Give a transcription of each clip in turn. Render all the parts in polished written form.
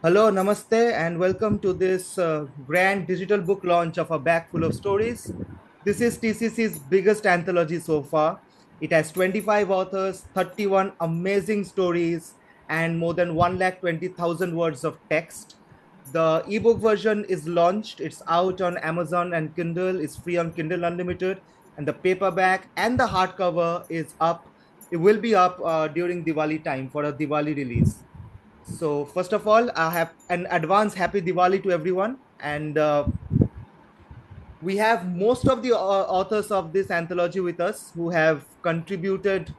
Hello, namaste, and welcome to this grand digital book launch of a Bagful of Stories. This is TCC's biggest anthology so far. It has 25 authors, 31 amazing stories, and more than 120,000 words of text. The ebook version is launched. It's out on Amazon and Kindle. It's free on Kindle Unlimited, and the paperback and the hardcover is up. It will be up during Diwali time for a Diwali release. So first of all, I have an advance happy Diwali to everyone, and we have most of the authors of this anthology with us who have contributed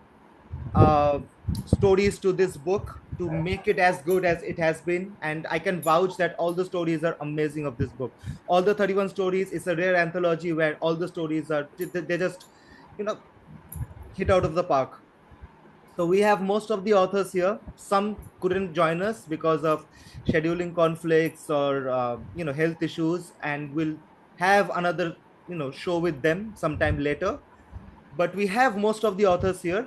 uh, stories to this book to make it as good as it has been. And I can vouch that all the stories are amazing of this book. All the 31 stories is a rare anthology where all the stories are they just you know hit out of the park. So we have most of the authors here. Some couldn't join us because of scheduling conflicts or health issues, and we'll have another show with them sometime later. But we have most of the authors here,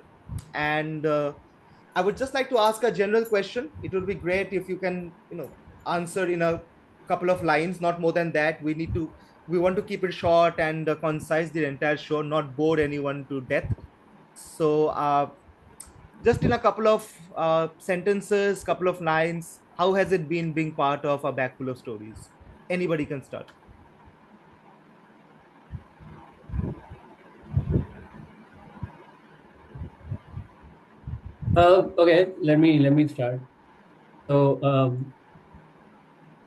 and I would just like to ask a general question. It would be great if you can answer in a couple of lines, not more than that. We want to keep it short and concise the entire show, not bore anyone to death. So just in a couple of sentences, couple of lines, how has it been being part of a bag full of stories? Anybody can start. Okay, let me start. So,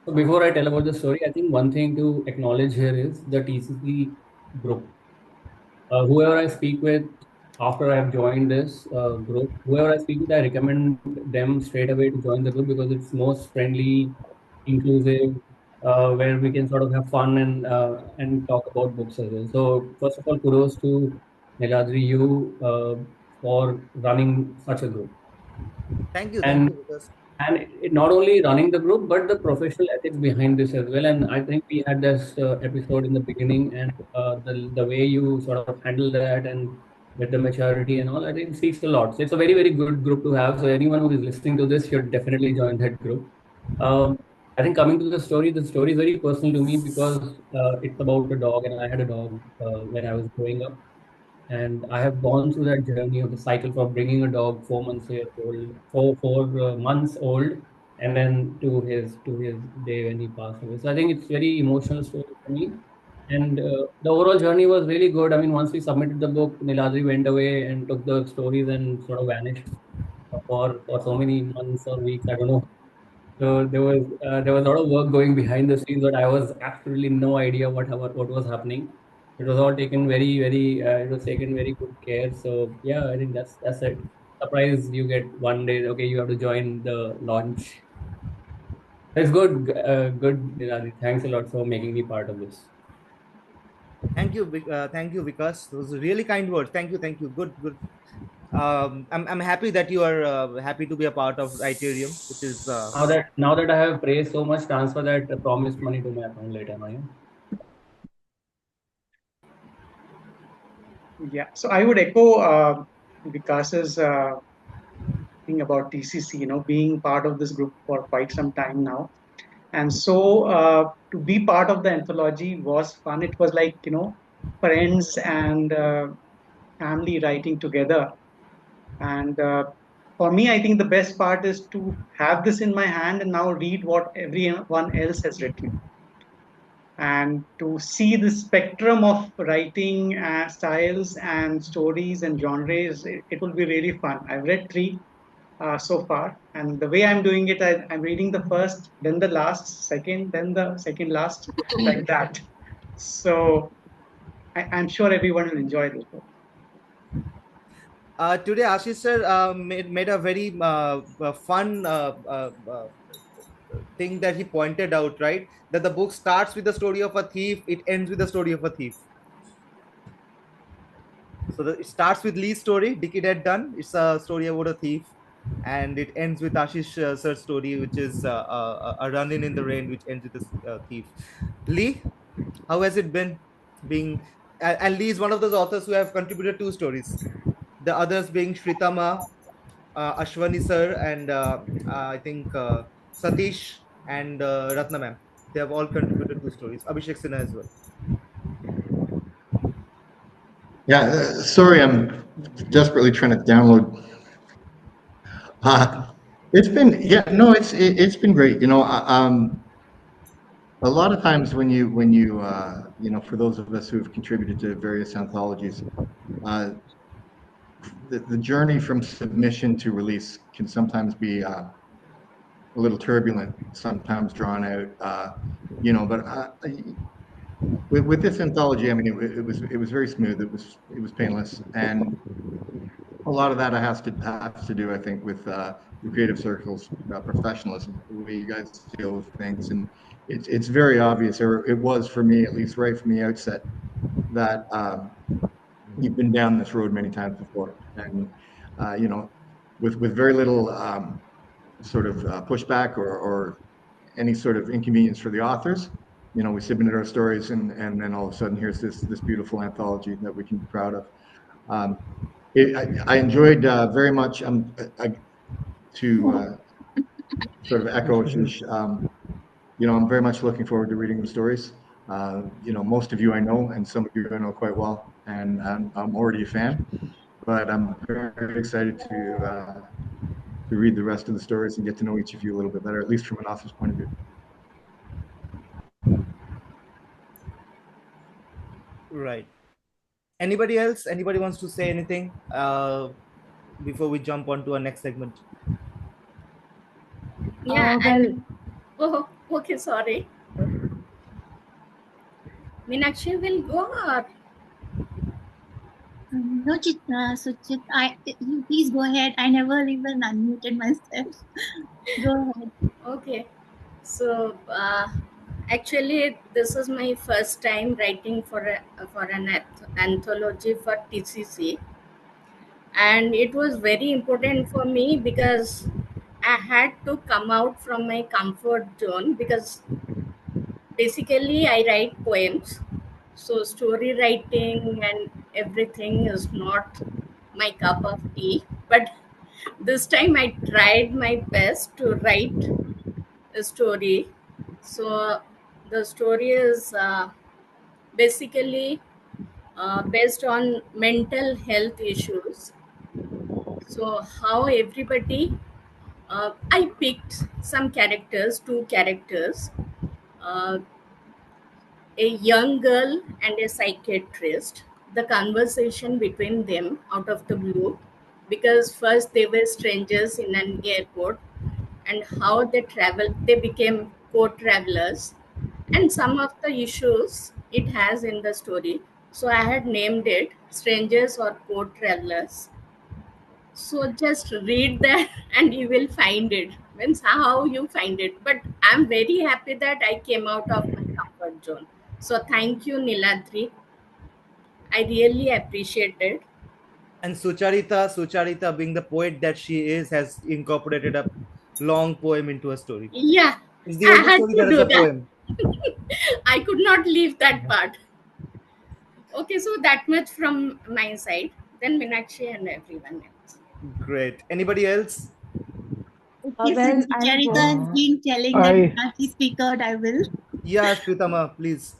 so before I tell about the story, I think one thing to acknowledge here is the TCC group. Whoever I speak with after I've joined this group, whoever I speak with, I recommend them straight away to join the group because it's most friendly, inclusive, where we can sort of have fun and talk about books as well. So first of all, kudos to Niladri, you for running such a group. Thank And you, Vikas. not only running the group but the professional ethics behind this as well. And I think we had this episode in the beginning, and the way you sort of handle that and with the maturity and all, I think speaks a lot. So it's a very good group to have. So anyone who is listening to this should definitely join that group. I think coming to the story is very personal to me because it's about a dog, and I had a dog when I was growing up, and I have gone through that journey of the cycle from bringing a dog 4 months old, four months old, and then to his day when he passed away. So I think it's very emotional story for me, and the overall journey was really good. I mean, once we submitted the book, Niladri went away and took the stories and sort of vanished for so many months or weeks. I don't know. So there was a lot of work going behind the scenes, but I was absolutely no idea what was happening. It was all taken very it was taken very good care. So yeah, I think that's it. Surprise, you get one day. Okay, you have to join the launch. It's good, good, Nirali. Thanks a lot for making me part of this. Thank you, Vikas. Those are really kind words. Thank you. Good. I'm happy that you are happy to be a part of Criterium, which is Now that I have praised so much, transfer that promised money to my account later, man. Yeah, so I would echo Vikas's thing about TCC, being part of this group for quite some time now. And so to be part of the anthology was fun. It was like, friends and family writing together. And for me, I think the best part is to have this in my hand and now read what everyone else has written, and to see the spectrum of writing styles and stories and genres. It will be really fun. I've read three so far, and the way I'm doing it, I'm reading the first, then the last, second, then the second last, like that. So I'm sure everyone will enjoy this book. today Ashish sir made a very fun thing that he pointed out, right? That the book starts with the story of a thief, it ends with the story of a thief. So it starts with Lee's story, Dickie Dead Done. It's a story about a thief, and it ends with Ashish sir's story, which is a run-in in the rain, which ends with a thief. Lee, how has it been being? And Lee is one of those authors who have contributed two stories. The others being Sritama, Ashvani sir, and I think Satish and Ratna ma'am. They have all contributed to stories. Abhishek Sinha as well. Yeah, sorry, I'm desperately trying to download. Uh, it's been, yeah, no, it's been great. A lot of times when you for those of us who have contributed to various anthologies, uh, the journey from submission to release can sometimes be a little turbulent, sometimes drawn out. But with this anthology, I mean, it was very smooth. It was painless, and a lot of that has to do, I think, with the creative circles, professionalism, the way you guys deal with things, and it's very obvious, or it was for me at least, right from the outset, that you've been down this road many times before, and you know, with very little sort of pushback or any sort of inconvenience for the authors. We submitted our stories, and then all of a sudden, here's this beautiful anthology that we can be proud of. Um, I enjoyed very much to sort of echo Ashish. I'm very much looking forward to reading the stories. Most of you I know, and some of you I know quite well, and I'm already a fan. But I'm very excited to read the rest of the stories and get to know each of you a little bit better, at least from an author's point of view. Right. Anybody else? Anybody wants to say anything before we jump on to our next segment? Yeah, and oh, okay, sorry. Minakhee will go or No, you please go ahead. I never even unmuted myself. Go ahead. okay. So actually, this is my first time writing for an anthology for TCC, and it was very important for me because I had to come out from my comfort zone because basically I write poems. So story writing and everything is not my cup of tea, but this time I tried my best to write a story. So the story is basically based on mental health issues. So how everybody, I picked some characters, two characters, uh, a young girl and a psychiatrist. The conversation between them out of the blue, because first they were strangers in an airport, and how they became co-travelers, and some of the issues it has in the story. So I had named it Strangers or Co-Travelers. So just read that and you will find it. Means how you find it. But I'm very happy that I came out of my comfort zone. So thank you, Niladri. I really appreciate it. And Sucharita, being the poet that she is, has incorporated a long poem into a story. Yeah, It's the I only had story to that is do a that. poem. I could not leave that part. Okay, so that much from my side. Then Meenakshi and everyone else. Great. Anybody else? Okay, Well, since I'll Sucharita go. has been telling that I Minakhee speaker, I will. Yeah, Sritama, please.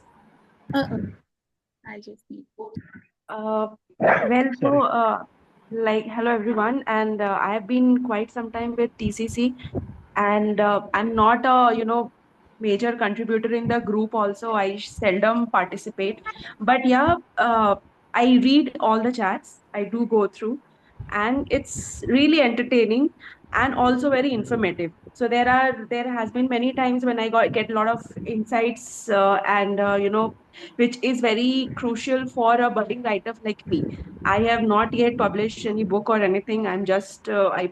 Uh-oh. I just need. well, so Sorry. like hello everyone, and I have been quite some time with TCC, and I'm not a major contributor in the group. Also, I seldom participate, but yeah, I read all the chats. I do go through, and it's really entertaining and also very informative. So there has been many times when I get a lot of insights, and which is very crucial for a budding writer like me. I have not yet published any book or anything. I'm just I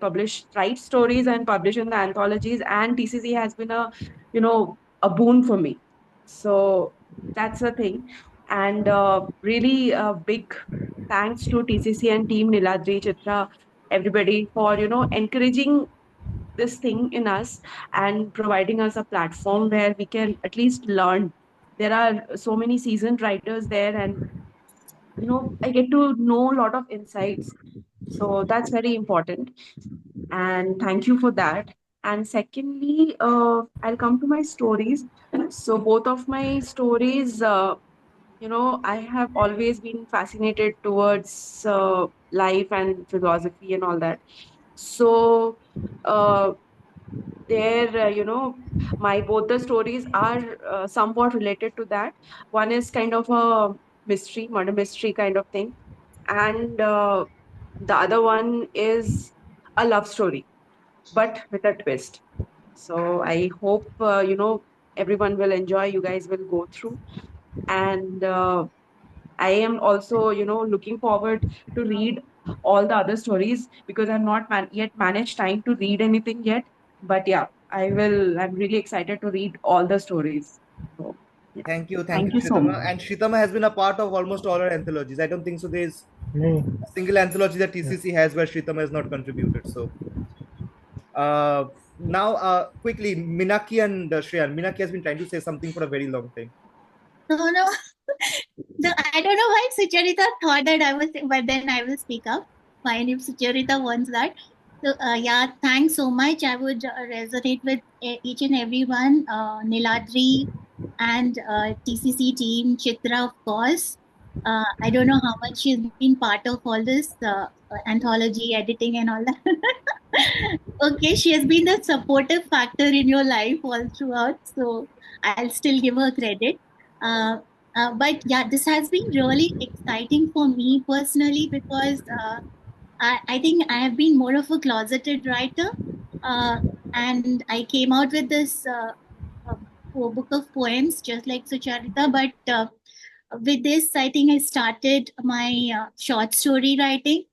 write stories and publish in the anthologies, and TCC has been a boon for me. So that's the thing, and really big thanks to TCC and team Niladri, Chitra, everybody for encouraging this thing in us and providing us a platform where we can at least learn. There are so many seasoned writers there, and I get to know a lot of insights. So that's very important. And thank you for that. And secondly, I'll come to my stories. So both of my stories, I have always been fascinated towards life and philosophy and all that. So uh, there, my both the stories are somewhat related to that. One is kind of a mystery, murder mystery kind of thing, and the other one is a love story, but with a twist. So I hope everyone will enjoy. You guys will go through, and I am also looking forward to read all the other stories because I've not yet managed time to read anything yet. But yeah, I will. I'm really excited to read all the stories. So yeah, Thank thank you, you so Sritama. much. And Sritama has been a part of almost all our anthologies. I don't think so. There's Me. a single anthology that Yeah. TCC has where Sritama has not contributed. So uh, now, quickly, Minakhee and Shreyan. Minakhee has been trying to say something for a very long time. No, no. So I don't know why Sucharita thought that I was, but then I will speak up. Fine, if Sucharita wants that. So yeah, thanks so much. I would resonate with each and everyone. Niladri and TCC team, Chitra, of course. I don't know how much she's been part of all this anthology editing and all that. Okay, she has been the supportive factor in your life all throughout, so I'll still give her credit. Uh, but yeah, this has been really exciting for me personally because I think I have been more of a closeted writer, uh, and I came out with this book of poems just like Sucharita. But with this, I think I started my short story writing,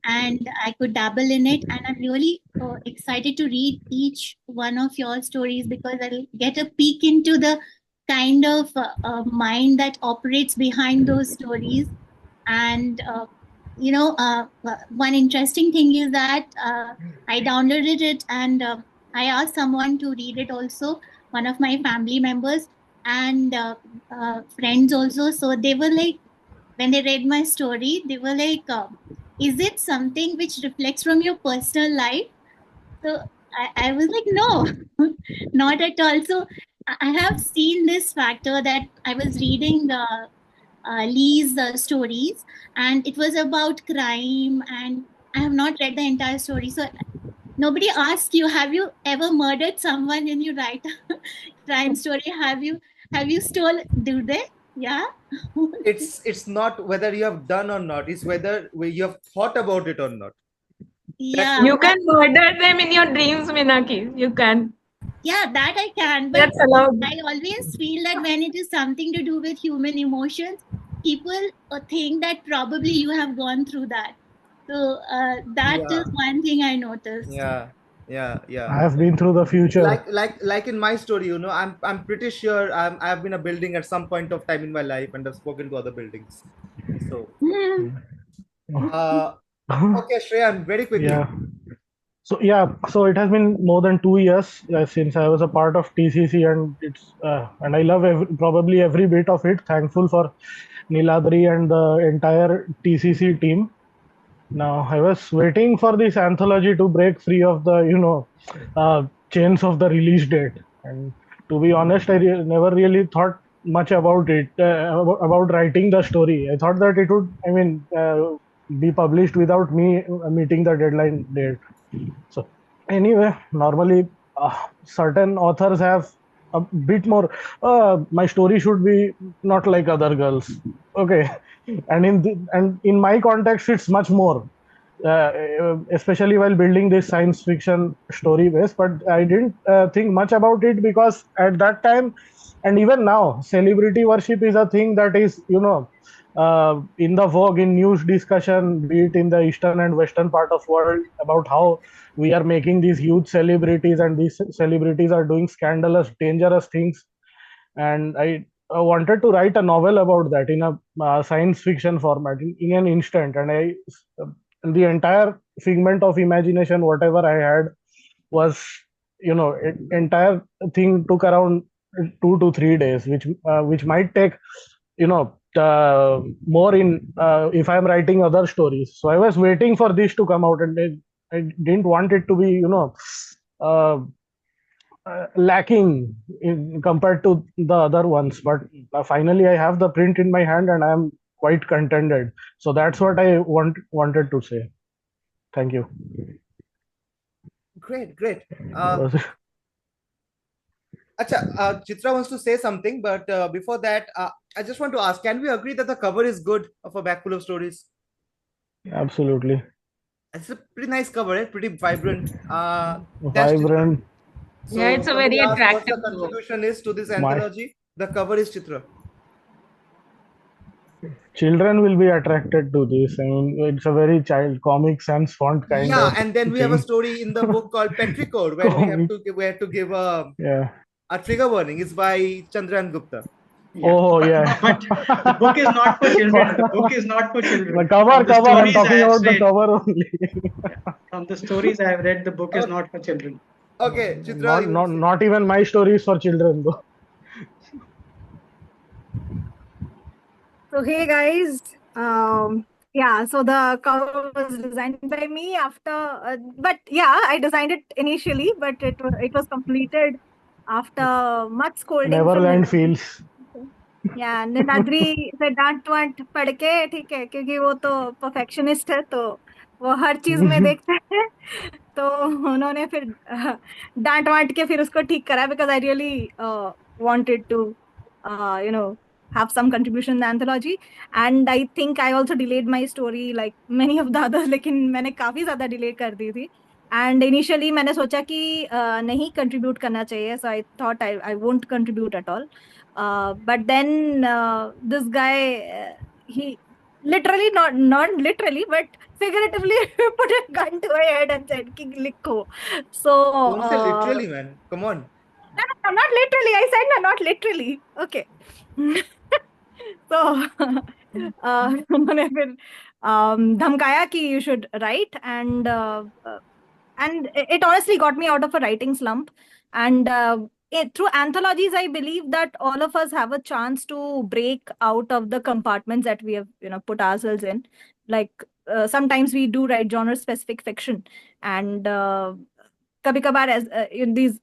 and I could dabble in it. And I'm really excited to read each one of your stories because I'll get a peek into the kind of mind that operates behind those stories. And one interesting thing is that I downloaded it, and I asked someone to read it also, one of my family members and friends also. So they were like, when they read my story, they were like, is it something which reflects from your personal life? So I was like, no, not at all. So I have seen this factor that I was reading Lee's stories, and it was about crime, and I have not read the entire story. So nobody asks you, have you ever murdered someone when you write a crime story? Have you stole? Do they? Yeah. It's not whether you have done or not. It's whether you have thought about it or not. That's Yeah. what. You can murder them in your dreams, Minaki. You can. Yeah, that I can. But That's allowed. I always feel that when it is something to do with human emotions, people think that probably you have gone through that. So that is Yeah, one thing I noticed. yeah. I have been through the future. Like in my story, I'm pretty sure I've been a building at some point of time in my life and I've spoken to other buildings. So uh okay, Shreyan, very quickly. Yeah. So yeah, so it has been more than 2 years since I was a part of TCC, and and I love probably every bit of it. Thankful for Niladri and the entire TCC team. Now I was waiting for this anthology to break free of the chains of the release date, and to be honest, I never really thought much about it about writing the story. I thought that it would, be published without me meeting the deadline date. So anyway, normally certain authors have a bit more. My story should be not like other girls. Okay, and in my context, it's much more. Especially while building this science fiction story base, but I didn't think much about it because at that time, and even now, celebrity worship is a thing that is, in the vogue in news discussion, be it in the eastern and western part of world, about how we are making these huge celebrities and these celebrities are doing scandalous, dangerous things. And I wanted to write a novel about that in a science fiction format in an instant. And the entire figment of imagination, whatever I had, was, entire thing took around 2 to 3 days, which might take, more in if I'm writing other stories. So I was waiting for this to come out, and I didn't want it to be, lacking compared to the other ones. But finally, I have the print in my hand, and I am quite contented. So that's what I wanted to say. Thank you. Great, great. Acha, Chitra wants to say something, but before that, I just want to ask: can we agree that the cover is good of a bag full of stories? Absolutely. It's a pretty nice cover, eh? Pretty vibrant. That's Chitra. Vibrant. Yeah, So it's a somebody very asked what's attractive the book. contribution is to this My anthology. The cover is Chitra. children will be attracted to this. I mean, it's a very child Comic Sans font kind Yeah, of and then we have a thing. story in the book called Petrichor, where Comic. we have to give Yeah. a trigger warning. It's by Chandrayan Gupta. Yeah, Oh, yeah. but the book is not for children. The book is not for children. The cover, From the cover. I'm stories I talking have about the read, cover only. from the stories I have read, the book is Okay, not for children. okay, Chitra, Not, you want not, to say? not even my stories for children, though. So hey guys, yeah. So the cover was designed by me after, but yeah, I designed it initially, but it was completed after much scolding from Neverland Niladri. feels. Yeah, Niladri से डांट want पढ़ के ठीक है क्योंकि वो तो perfectionist है तो वो हर चीज में देखते हैं तो उन्होंने फिर डांट वांट के फिर उसको ठीक करा because I really wanted to you know have some contribution in the anthology and I think I also delayed my story like many of the others लेकिन मैंने काफी ज्यादा डिले कर दी थी and initially मैंने सोचा कि नहीं contribute करना चाहिए so I thought I won't contribute at all but then this guy he literally not literally but figuratively put a gun to my head and said कि लिखो so Don't say literally, man. Come on. no, not literally. I said no, not literally. Okay. So उन्होंने फिर धमकाया कि you should write and it honestly got me out of a writing slump and through anthologies I believe that all of us have a chance to break out of the compartments that we have put ourselves in like sometimes we do write genre specific fiction and kabhi kabar as in these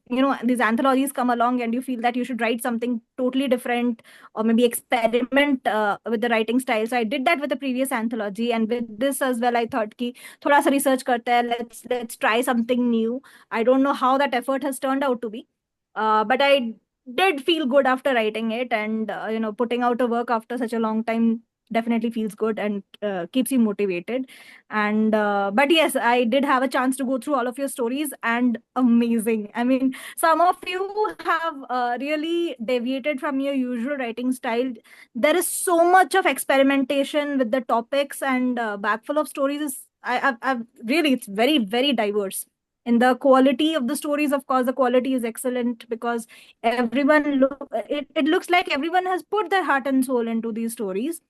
these anthologies come along and you feel that you should write something totally different or maybe experiment with the writing style so I did that with the previous anthology and with this as well I thought ki thoda sa research karte hain let's try something new I don't know how that effort has turned out to be but I did feel good after writing it and putting out a work after such a long time definitely feels good and keeps you motivated and but yes I did have a chance to go through all of your stories and amazing I mean some of you have really deviated from your usual writing style there is so much of experimentation with the topics and Bagful of Stories is I've really it's very very diverse in the quality of the stories of course the quality is excellent because it looks like everyone has put their heart and soul into these stories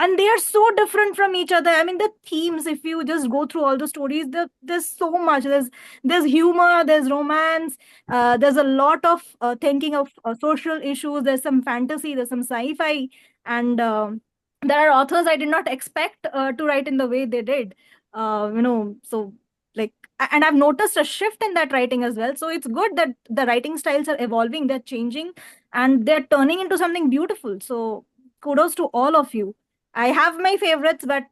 and they are so different from each other I mean the themes if you just go through all the stories there's so much there's humor there's romance there's a lot of thinking of social issues there's some fantasy there's some sci-fi and there are authors I did not expect to write in the way they did so like and I've noticed a shift in that writing as well so it's good that the writing styles are evolving they're changing and they're turning into something beautiful so kudos to all of you I have my favorites, but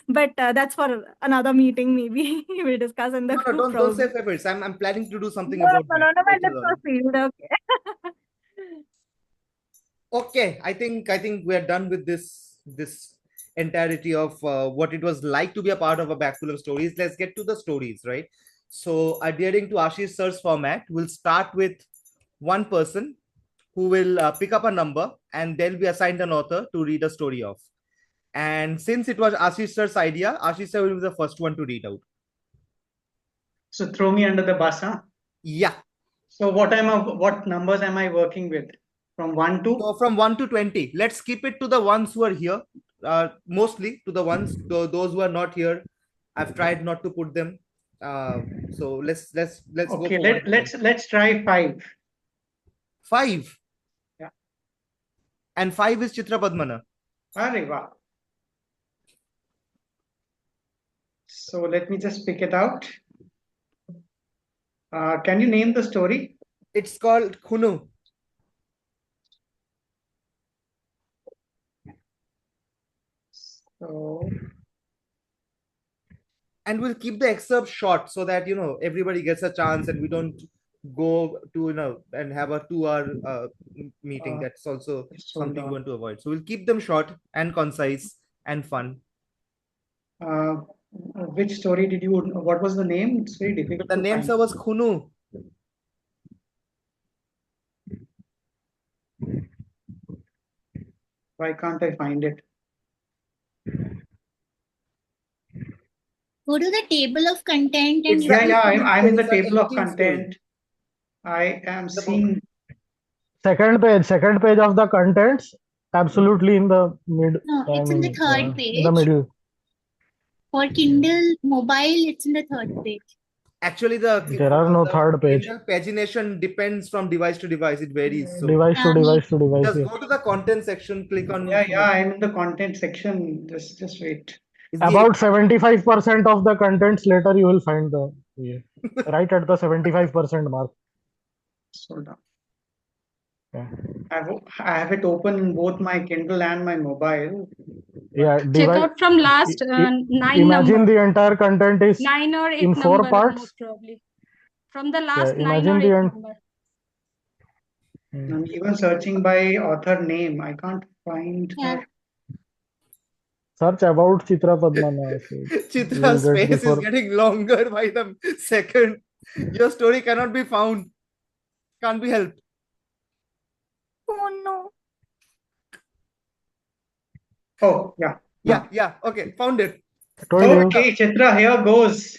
but that's for another meeting. Maybe we'll discuss in the No, no, group don't say probably. favorites. I'm planning to do something No, about no, that no, no, but later let's on. proceed. Okay. Okay, I think we are done with this entirety of what it was like to be a part of a bag full of stories. Let's get to the stories, right? So, adhering to Ashish sir's format, we'll start with one person who will pick up a number and they'll be assigned an author to read a story of. And since it was Ashish sir's idea, Ashish sir will be the first one to read out. So throw me under the bus, huh? Yeah. So what numbers am I working with? From 1 to? So from 1 to 20, let's keep it to the ones who are here. Mostly to the ones, those who are not here. I've tried not to put them. So let's go Okay, for 1 to 20. let's try 5. 5. Yeah. And 5 is Chitra Padmana. Arre, wow. So let me just pick it out. Can you name the story? It's called Khunu. So, And we'll keep the excerpt short so that everybody gets a chance and we don't go to and have a 2 hour meeting. That's also just hold something we on. want to avoid. So we'll keep them short and concise and fun. Which story did you? What was the name? It's very difficult The to name, find. sir, was Khunu. Why can't I find it? Go to the table of content and It's you the Yeah, yeah, I'm in the 18th story, table sir, of 18th story. content. I am The book. seeing. Second page of the contents, absolutely in the mid. no, I it's in the mean, third in the page. middle. For Kindle mobile, it's in the third page. Actually, There are no third page. Kindle pagination depends from device to device. It varies. So Device to device to device. just Yes. go to the content section, click on. Yeah, I'm in the content section. Just wait. It's the About 75% of the contents later you will find the right at the 75% mark. Hold on. Yeah. I have it open in both my Kindle and my mobile. Yeah, Check out from last 9 imagine number. the entire content is 9 or 8 in 4 number, parts. most probably. From the last 9 imagine or the 8 number. I'm even searching by author name. I can't find her. Search about Chitra Padmana. So Chitra's face is getting longer by the second. Your story cannot be found. Can't be helped. Oh no. Oh, yeah. Yeah. Okay, found it. Okay, Chitra, here goes.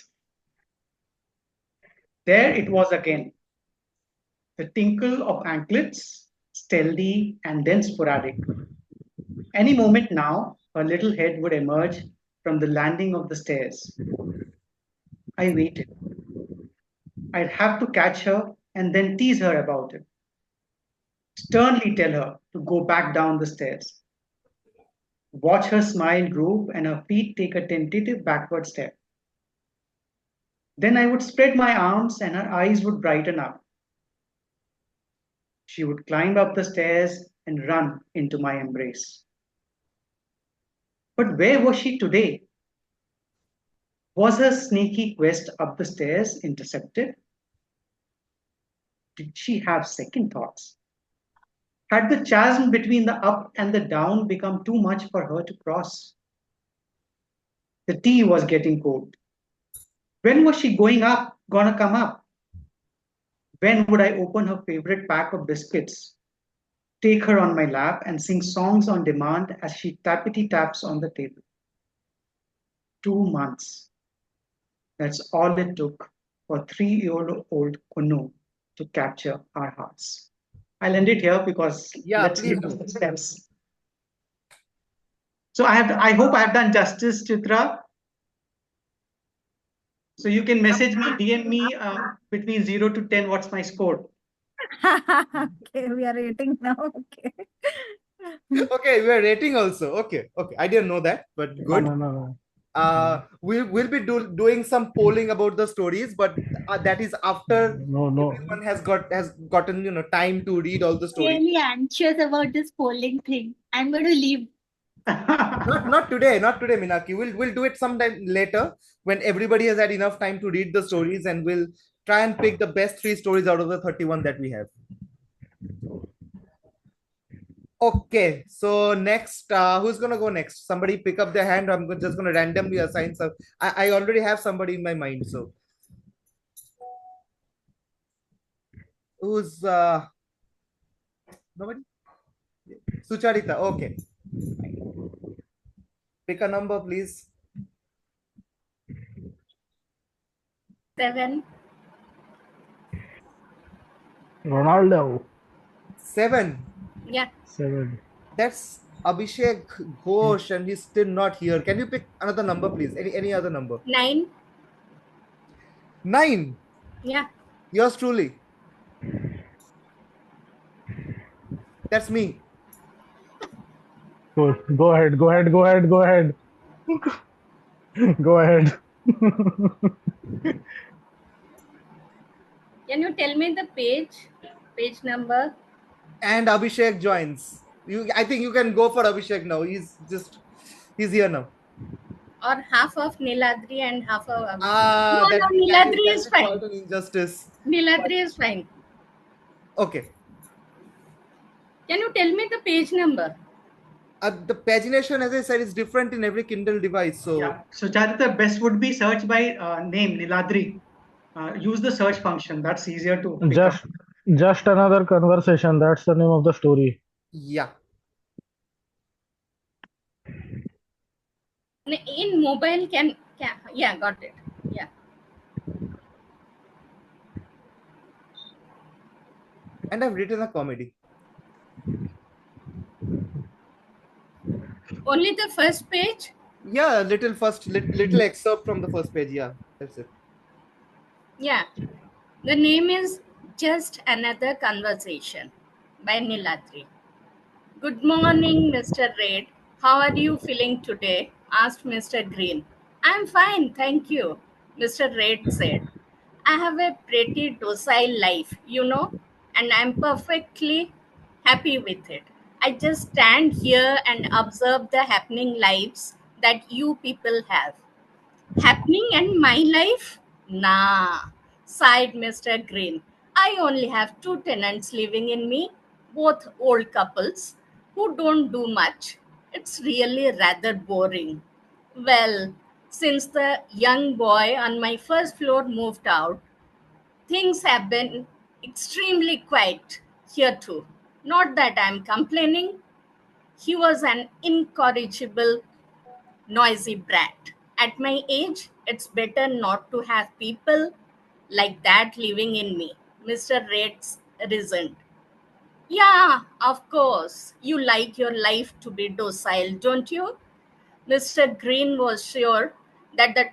There it was again. The tinkle of anklets, stealthy and then sporadic. Any moment now, her little head would emerge from the landing of the stairs. I waited. I'd have to catch her and then tease her about it. Sternly tell her to go back down the stairs. Watch her smile droop and her feet take a tentative backward step. Then I would spread my arms and her eyes would brighten up. She would climb up the stairs and run into my embrace. But where was she today? Was her sneaky quest up the stairs intercepted? Did she have second thoughts? Had the chasm between the up and the down become too much for her to cross? The tea was getting cold. When was she gonna come up? When would I open her favorite pack of biscuits, take her on my lap, and sing songs on demand as she tappity taps on the table? 2 months. That's all it took for 3-year-old Kunu to capture our hearts. I'll end it here because let's leave the steps. So I hope I have done justice, Chitra. So you can message me, DM me between 0 to 10. What's my score? Okay, we are rating now. Okay. Okay, we are rating also. Okay. I didn't know that, but good. No. We'll be doing some polling about the stories, but that is after everyone has gotten time to read all the stories. Really anxious about this polling thing. I'm going to leave. Not today, Minakhee. We'll do it sometime later when everybody has had enough time to read the stories, and we'll try and pick the best 3 stories out of the 31 that we have. Okay, so next, who's gonna go next? Somebody pick up their hand. I'm just gonna randomly assign some. I already have somebody in my mind. So who's nobody? Sucharita. Okay. Pick a number, please. 7. Ronaldo. 7. Yeah. 7. That's Abhishek Ghosh, and he's still not here. Can you pick another number, please? Any other number? 9. 9. Yeah. Yours truly. That's me. Go ahead. Go ahead. Can you tell me the page number? And Abhishek joins. I think you can go for Abhishek now. He's here now. Or half of Niladri and half of Abhishek? Ah, No, Niladri is fine. Quite an injustice. Niladri is fine. Okay. Can you tell me the page number? The pagination, as I said, is different in every Kindle device. So Yeah. So Charita, best would be search by name Niladri. Use the search function. That's easier to pick up. Just another conversation. That's the name of the story. Yeah. In mobile, yeah, got it. Yeah. And I've written a comedy. Only the first page? Yeah, little excerpt from the first page. Yeah, that's it. Yeah. The name is Just Another Conversation by Niladri. Good morning, Mr. Red. How are you feeling today? Asked Mr. Green. I'm fine, thank you, Mr. Red said. I have a pretty docile life, and I'm perfectly happy with it. I just stand here and observe the happening lives that you people have. Happening in my life? Nah, sighed Mr. Green. I only have two tenants living in me, both old couples who don't do much. It's really rather boring. Well, since the young boy on my first floor moved out, things have been extremely quiet here too. Not that I'm complaining. He was an incorrigible, noisy brat. At my age, it's better not to have people like that living in me, Mr. Reds reasoned. Yeah, of course. You like your life to be docile, don't you? Mr. Green was sure that the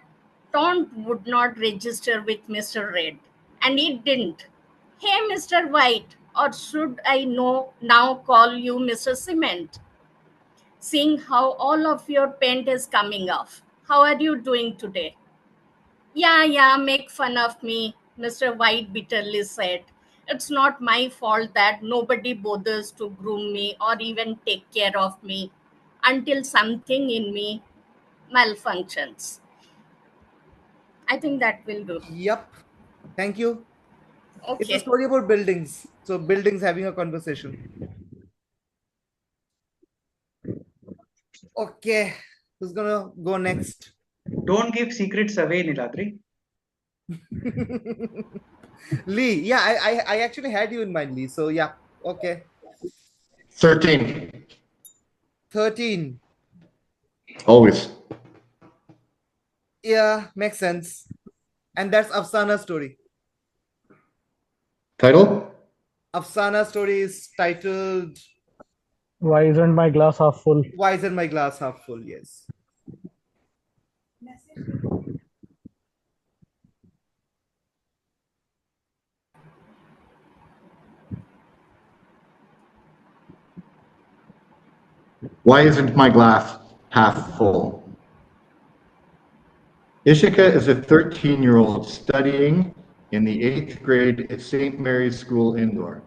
taunt would not register with Mr. Red, and it didn't. Hey, Mr. White, or should I now call you Mr. Cement? Seeing how all of your paint is coming off. How are you doing today? Yeah, make fun of me, Mr. White bitterly said. It's not my fault that nobody bothers to groom me or even take care of me until something in me malfunctions. I think that will do. Yep. Thank you. It's a Okay. story about buildings. So buildings having a conversation. Okay. Who's gonna go next? Don't give secrets away, Niladri. Lee. Yeah, I actually had you in mind, Lee. So yeah. Okay. 13. 13. Always. Yeah, makes sense. And that's Afsana's story. Title? Afsana's story is titled Why isn't my glass half full? Why Isn't My Glass Half Full? Yes. Why isn't my glass half full? Ishika is a 13-year-old studying in the 8th grade at St. Mary's School Indoor.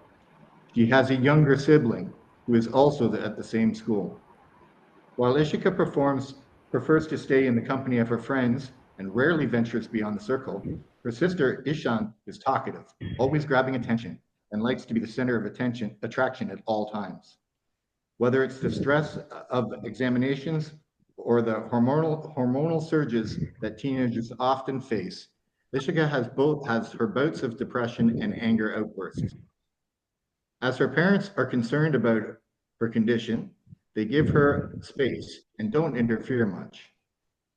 She has a younger sibling who is also at the same school. While Ishika prefers to stay in the company of her friends and rarely ventures beyond the circle, her sister Ishan is talkative, always grabbing attention, and likes to be the center of attraction at all times. Whether it's the stress of examinations or the hormonal surges that teenagers often face, Ishika has her bouts of depression and anger outbursts. As her parents are concerned about her condition, they give her space and don't interfere much.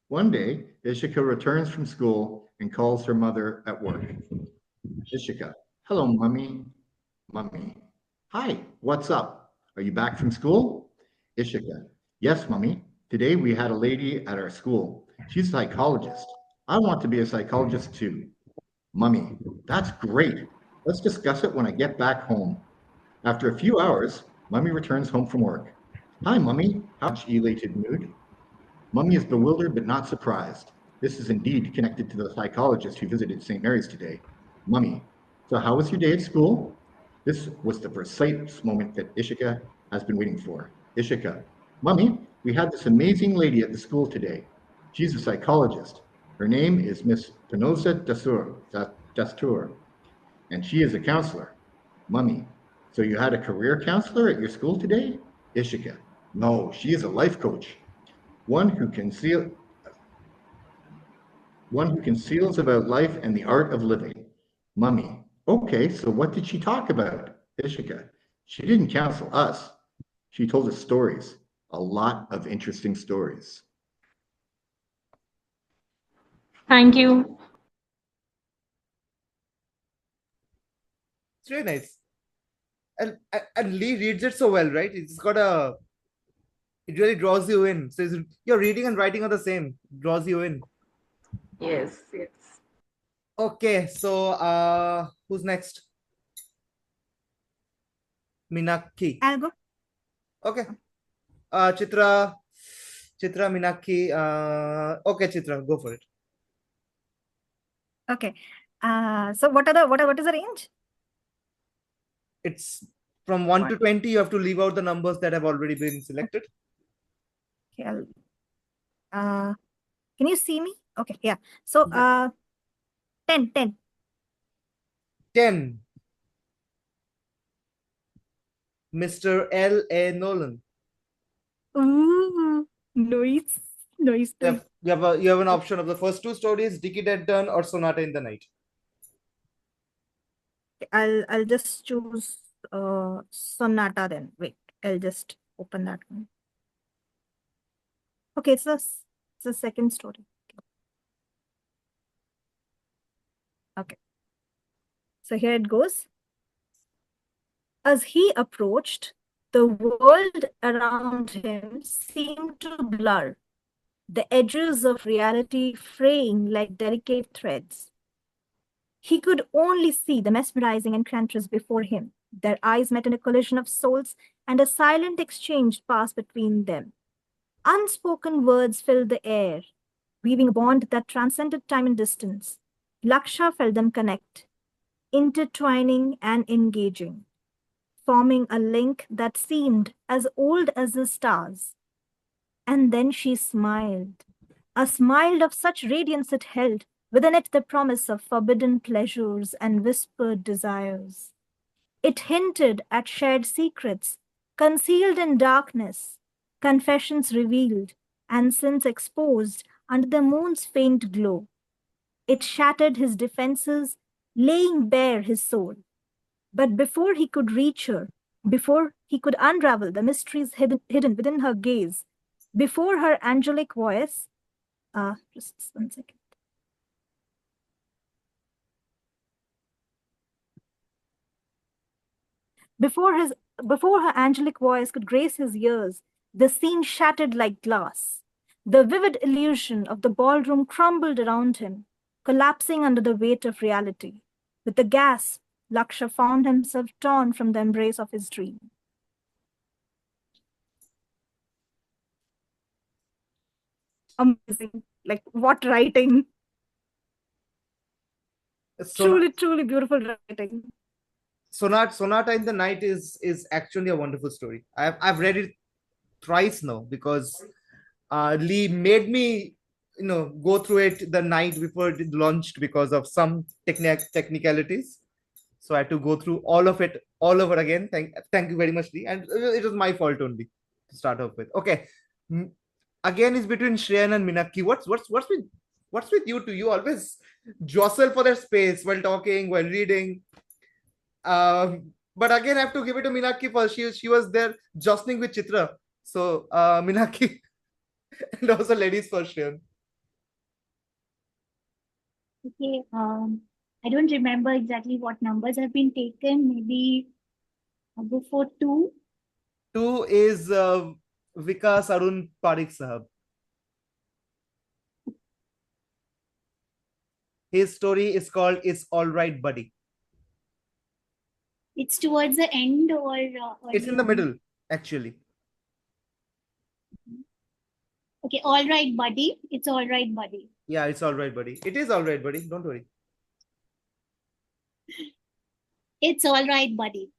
One day, Ishika returns from school and calls her mother at work. Ishika, hello, mommy. Mommy, hi, what's up? Are you back from school? Ishika, yes, mommy. Today we had a lady at our school. She's a psychologist. I want to be a psychologist too. Mummy, that's great. Let's discuss it when I get back home. After a few hours, Mummy returns home from work. Hi, Mummy. How's elated mood? Mummy is bewildered but not surprised. This is indeed connected to the psychologist who visited St. Mary's today. Mummy, So how was your day at school? This was the precise moment that Ishika has been waiting for. Ishika, Mummy, we had this amazing lady at the school today. She's a psychologist. Her name is Miss Penosa Dastur, and she is a counselor. Mummy, so you had a career counselor at your school today? Ishika, no, she is a life coach. One who conceals about life and the art of living. Mummy, okay, so what did she talk about? Ishika, she didn't counsel us. She told us stories, a lot of interesting stories. Thank you. It's really nice. And Lee reads it so well, right? It's got a, it really draws you in. So your reading and writing are the same, draws you in. Yes, yes. Okay, so who's next? Minakhee. I'll go. Okay. Chitra, Minakhee. Okay, Chitra, go for it. Okay. So what is the range? It's from 1 to 20. You have to leave out the numbers that have already been selected. Okay. Can you see me? Okay. Yeah. So 10. 10. Mr. L.A. Nolan. Ooh, nice. You have an option of the first two stories, Decade at Dawn or Sonata in the Night. I'll just choose Sonata then. Wait, I'll just open that one. Okay, it's the second story. Okay. So here it goes. As he approached, the world around him seemed to blur, the edges of reality fraying like delicate threads. He could only see the mesmerizing enchantresses before him. Their eyes met in a collision of souls, and a silent exchange passed between them. Unspoken words filled the air, weaving a bond that transcended time and distance. Laksha felt them connect, intertwining and engaging, forming a link that seemed as old as the stars. And then she smiled, a smile of such radiance it held within it the promise of forbidden pleasures and whispered desires. It hinted at shared secrets, concealed in darkness, confessions revealed, and sins exposed under the moon's faint glow. It shattered his defenses, laying bare his soul. But before he could reach her, before he could unravel the mysteries hidden within her gaze, before her angelic voice, just 1 second. Before her angelic voice could grace his ears, the scene shattered like glass. The vivid illusion of the ballroom crumbled around him, collapsing under the weight of reality. With a gasp, Laksha found himself torn from the embrace of his dream. Amazing. Like, what writing? Truly beautiful writing. Sonata in the Night is actually a wonderful story. I've read it thrice now because Lee made me go through it the night before it launched because of some technicalities. So I had to go through all of it all over again. Thank you very much, Lee. And it was my fault only to start off with. Okay, again it's between Shreyan and Minakhee. What's with you two? You always jostle for their space while talking, while reading. But again, I have to give it to Minakhee first. She was there jostling with Chitra. So Minakhee and also ladies first, Shreyan. Okay, I don't remember exactly what numbers have been taken. Maybe I'll go for 2. 2 is Vikkas Arun Pareek Sahab. His story is called "It's All Right, Buddy." It's towards the end or It's in the middle, actually. Okay, all right, buddy. It's all right, buddy. Yeah, it's all right, buddy. It is all right, buddy. Don't worry. It's all right, buddy.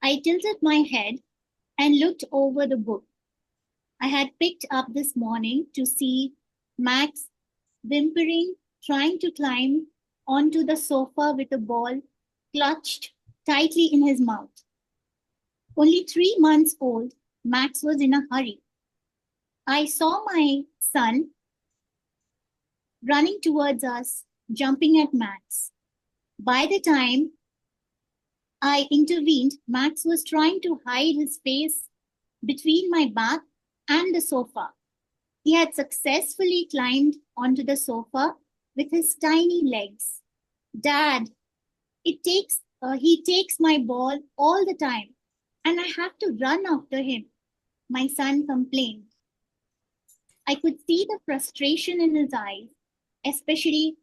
I tilted my head and looked over the book I had picked up this morning to see Max whimpering, trying to climb onto the sofa with a ball clutched tightly in his mouth. Only 3 months old, Max was in a hurry. I saw my son running towards us, jumping at Max. By the time I intervened, Max was trying to hide his face between my back and the sofa. He had successfully climbed onto the sofa with his tiny legs. Dad, he takes my ball all the time, and I have to run after him, my son complained. I could see the frustration in his eyes, especially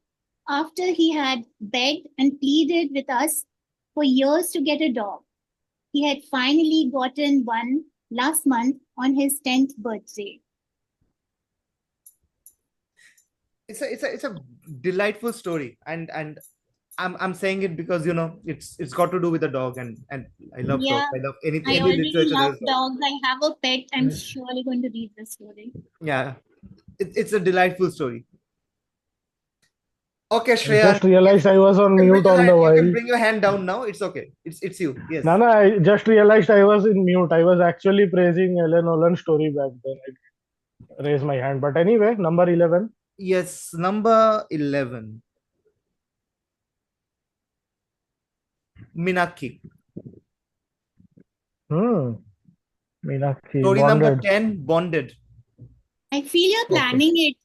after he had begged and pleaded with us for years to get a dog. He had finally gotten one last month on his 10th birthday. It's a delightful story, and I'm saying it because it's got to do with a dog, and I love dogs. Yeah, I love any I already literature. love dogs. I have a pet. I'm surely going to read this story. Yeah, it's a delightful story. Okay, I Shreya, just realized I was on mute all the you can while. bring your hand down now. It's okay. It's you. Yes. No, I just realized I was in mute. I was actually praising Ellen Nolan's story back then. I raised my hand. But anyway, number 11. Yes, number 11. Minakhee. Minakhee, Story number bonded. 10, Bonded. I feel you're planning it,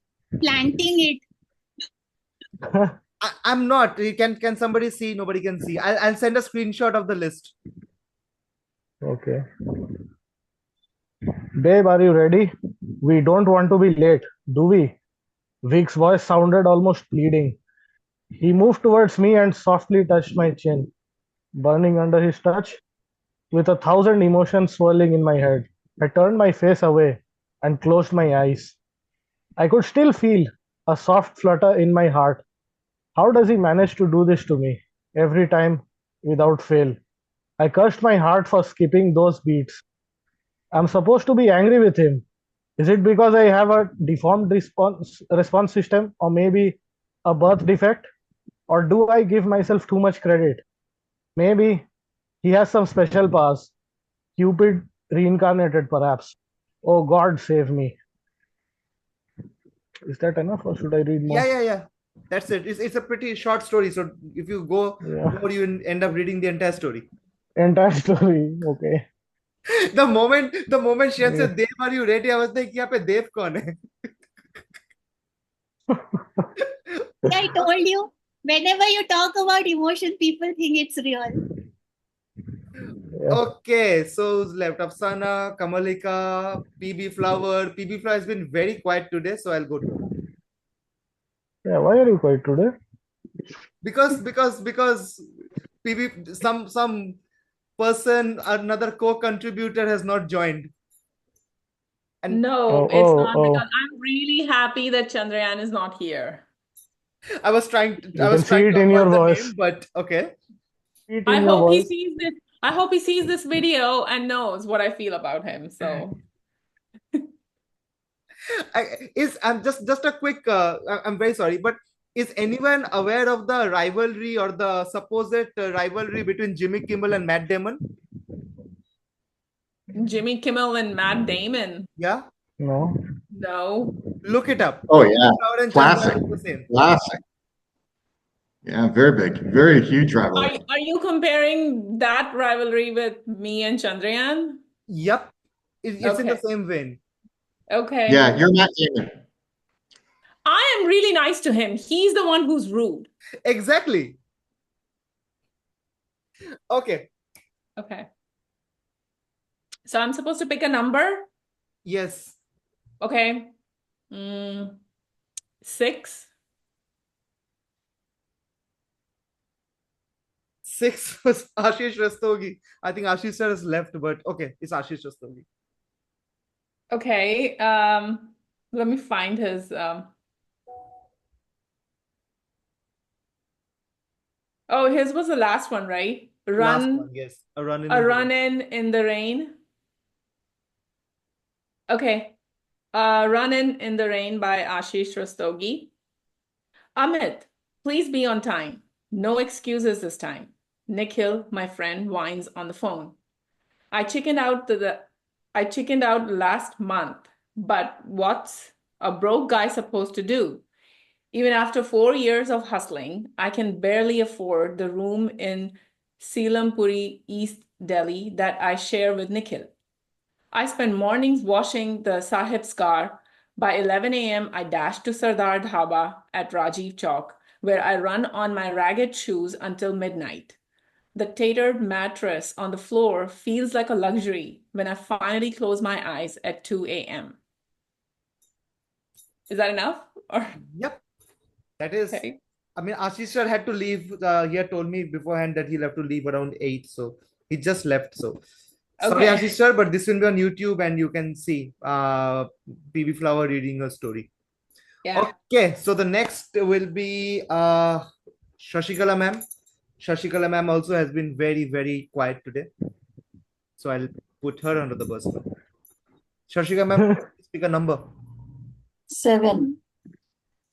planting it. I'm not. Can somebody see? Nobody can see. I'll send a screenshot of the list. Okay. Babe, are you ready? We don't want to be late, do we? Vic's voice sounded almost pleading. He moved towards me and softly touched my chin, burning under his touch, with 1,000 emotions swirling in my head. I turned my face away and closed my eyes. I could still feel a soft flutter in my heart. How does he manage to do this to me every time without fail? I cursed my heart for skipping those beats. I'm supposed to be angry with him. Is it because I have a deformed response system, or maybe a birth defect? Or do I give myself too much credit? Maybe he has some special powers. Cupid reincarnated, perhaps. Oh God, save me. Is that enough, or should I read more? Yeah. That's it. It's a pretty short story. So if you go more, you end up reading the entire story. Entire story, okay. The moment Shreyan said, "Dev, are you ready?" I was like, "यहाँ पे Dev कौन है?" I told you, whenever you talk about emotion, people think it's real. Okay, so who's left? Afsana, Kamalika, PB Flower. PB Flower has been very quiet today, so I'll go to her. Yeah, why are you quiet today? Because PB some person, another co-contributor has not joined. And no, it's not because I'm really happy that Chandrayan is not here. I was trying to see it in your voice, name, but okay. I hope he sees this. I hope he sees this video and knows what I feel about him. So, I'm just a quick. I'm very sorry, but is anyone aware of the rivalry or the supposed rivalry between Jimmy Kimmel and Matt Damon? Jimmy Kimmel and Matt Damon. Yeah. No. Look it up. Oh yeah. Classic. Yeah, very big, very huge rivalry. Are you comparing that rivalry with me and Chandrayan? Yep. It's in the same vein. Okay. Yeah, you're not Damon. I am really nice to him. He's the one who's rude. Exactly. Okay. So I'm supposed to pick a number? Yes. Okay. 6. 6 was Ashish Rastogi. I think Ashish sir has left, but okay, it's Ashish Rastogi. Okay. Let me find his. Oh, his was the last one, right? Last one, yes. A Run in A the Run Rain. in the Rain. Okay. Run in the Rain by Ashish Rastogi. Amit, please be on time. No excuses this time. Nikhil, my friend, whines on the phone. I chickened out last month, but what's a broke guy supposed to do? Even after 4 years of hustling, I can barely afford the room in Selampuri, East Delhi that I share with Nikhil. I spend mornings washing the Sahib's car. By 11 a.m., I dash to Sardar Dhaba at Rajiv Chowk, where I run on my ragged shoes until midnight. The tattered mattress on the floor feels like a luxury when I finally close my eyes at 2 a.m. Is that enough? Or Yep. That is, okay. I mean, Ashish sir had to leave. He had told me beforehand that he'll have to leave around 8. So he just left. So sorry, Okay. Ashish sir, but this will be on YouTube and you can see PB Flower reading her story. Yeah. Okay, so the next will be Shashikala ma'am. Shashikala ma'am also has been very, very quiet today. So I'll put her under the bus now. Shashikala ma'am, pick a number. 7.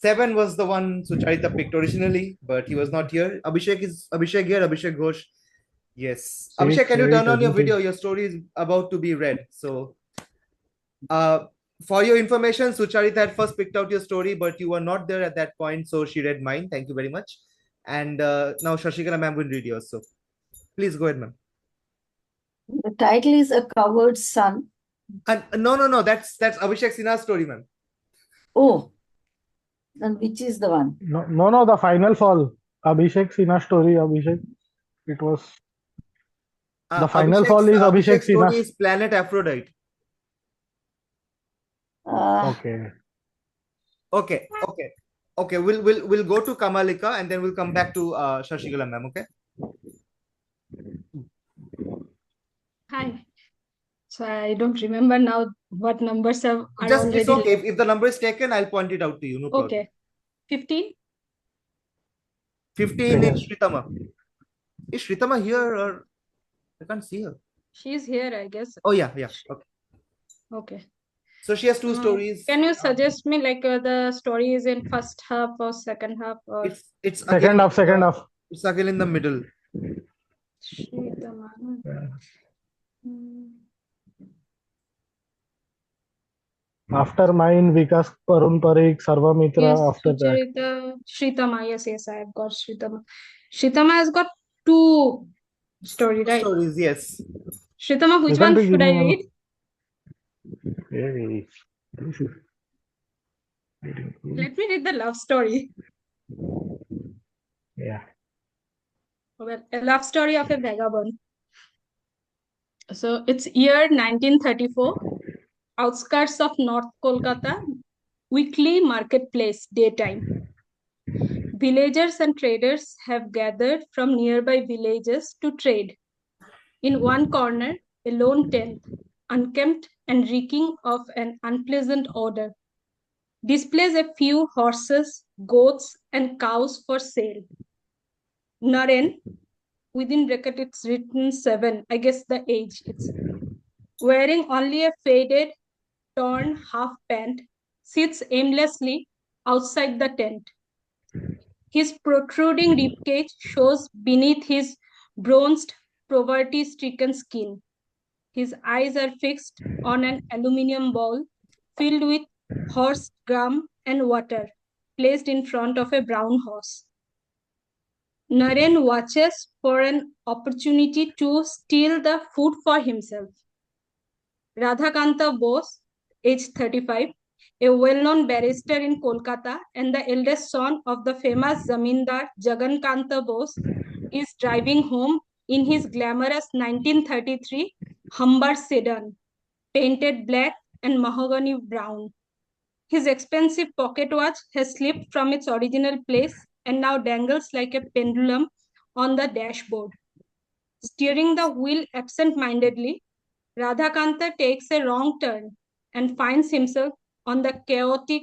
7 was the one Sucharita picked originally, but he was not here. Abhishek here, Abhishek Ghosh. Yes. Abhishek, can you turn on your video? Your story is about to be read. So for your information, Sucharita had first picked out your story, but you were not there at that point, so she read mine. Thank you very much. And now Shashikala ma'am will read yours. So please go ahead, ma'am. The title is A Coward's Son. No. That's Abhishek Sinha's story, ma'am. Oh, then which is the one? No, the final fall. Abhishek Sinha story, Abhishek. It was the final fall is Abhishek story Sinha. is Planet Aphrodite. Okay. We'll go to Kamalika and then we'll come back to Shashikala ma'am. Okay. Hi. So I don't remember now what numbers are already. It's okay. If the number is taken, I'll point it out to you. No problem. Okay. 15. 15 is Sritama. Is Sritama here or I can't see her? She's here, I guess. Oh yeah. Okay. Okay. So she has two stories. Can you suggest me like the story is in first half or second half or? It's second half. It's again in the middle. After mine, Vikkas, Arun, Pareek, Sarva Mitra. Yes, after Sucharita, that, Sritama. Yes, I have got Sritama. Sritama has got two stories, right? Stories, yes. Sritama, which one should I read? Let me read the love story. Yeah. Well, a love story of a vagabond. So it's year 1934, outskirts of North Kolkata, weekly marketplace, daytime. Villagers and traders have gathered from nearby villages to trade. In one corner, a lone tent, unkempt and reeking of an unpleasant odor, displays a few horses, goats, and cows for sale. Naren, within bracket it's written 7, I guess the age, it's wearing only a faded, torn half pant, sits aimlessly outside the tent. His protruding ribcage shows beneath his bronzed, poverty-stricken skin. His eyes are fixed on an aluminium bowl filled with horse gum and water, placed in front of a brown horse. Naren watches for an opportunity to steal the food for himself. Radhakanta Bose, age 35, a well-known barrister in Kolkata and the eldest son of the famous Zamindar Jagankanta Bose, is driving home in his glamorous 1933 Humber sedan, painted black and mahogany brown. His expensive pocket watch has slipped from its original place and now dangles like a pendulum on the dashboard. Steering the wheel absent-mindedly, Radhakanta takes a wrong turn and finds himself on the chaotic,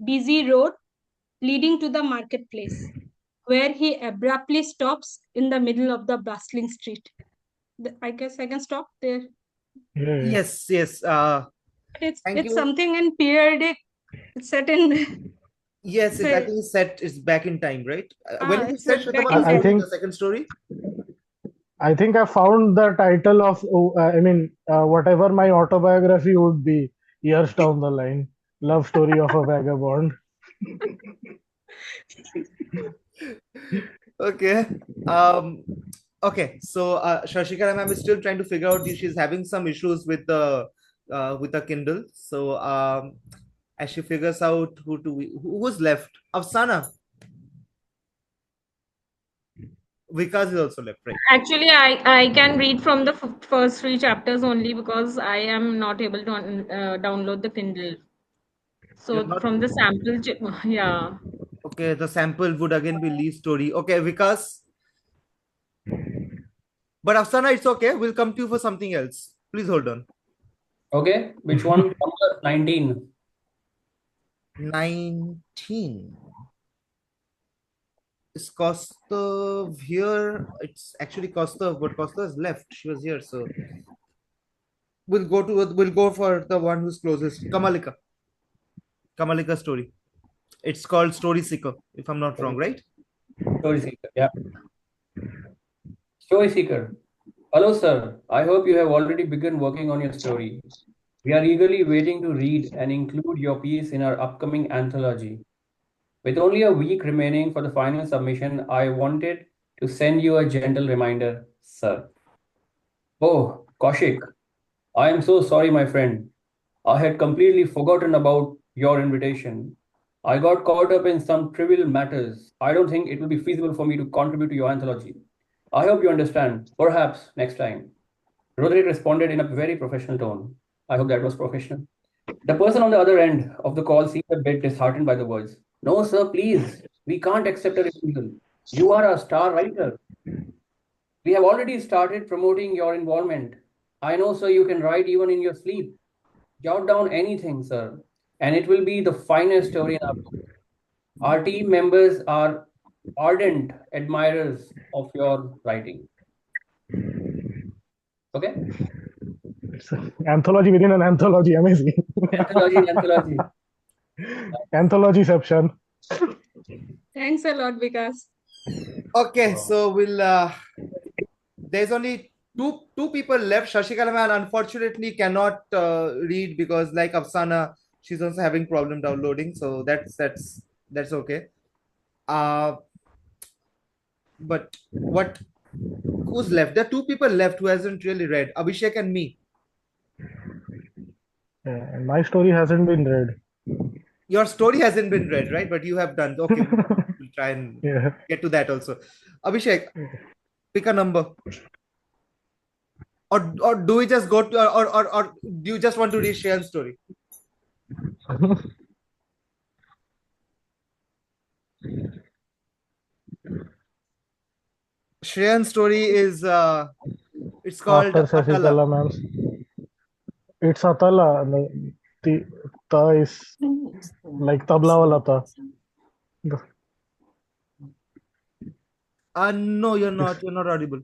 busy road leading to the marketplace. where he abruptly stops in the middle of the bustling street. I guess I can stop there. Yeah. Yes, yes. It's Thank you. something in periodic. It's set in. Yes, I think it's set. It's back in time, right? When is it It's set? back Shatapa? in Is I it think the second story? I think I found the title of whatever my autobiography would be years down the line. Love story of a vagabond. Okay. Okay. So Shashikala ma'am is still trying to figure out if she's having some issues with the Kindle. So as she figures out who was left, Afsana. Vikas is also left, right? Actually, I can read from the first three chapters only because I am not able to download the Kindle. You're So not from the sample, yeah. okay. The sample would again be Lee's story. Okay, Vikas. But Afsana, it's okay. We'll come to you for something else. Please hold on. Okay, which one? Number 19. 19. Is Kaustubh here? It's actually Kaustubh, but Kaustubh is left. She was here, so we'll go for the one who's closest. Kamalika. Kamalika story. It's called Story Seeker, if I'm not wrong, right? Story Seeker, yeah. Story Seeker. Hello, sir. I hope you have already begun working on your story. We are eagerly waiting to read and include your piece in our upcoming anthology. With only a week remaining for the final submission, I wanted to send you a gentle reminder, sir. Oh, Kaushik, I am so sorry, my friend. I had completely forgotten about your invitation. I got caught up in some trivial matters. I don't think it will be feasible for me to contribute to your anthology. I hope you understand. Perhaps next time. Roderick responded in a very professional tone. I hope that was professional. The person on the other end of the call seemed a bit disheartened by the words. No, sir, please. We can't accept a refusal. You are a star writer. We have already started promoting your involvement. I know, sir, you can write even in your sleep. Jot down anything, sir, and it will be the finest story in our book. Our team members are ardent admirers of your writing. Okay? It's an anthology within an anthology. Amazing. Anthology. Anthologyception. Thanks a lot, Vikas. Okay, so there's only two people left. Shashikala man unfortunately cannot read because like Afsana, she's also having problem downloading. So that's okay. But who's left? There are two people left who hasn't really read. Abhishek and me. And my story hasn't been read. Your story hasn't been read, right? But you have done. Okay, we'll try and Yeah. get to that also. Abhishek, pick a number. Or do we just go to or do you just want to read Shreyan's story? Shreyan's story is it's called After Atala. Shashikala ma'am's. It's Atala. The ta is like tabla wala ta. No, you're not. You're not audible.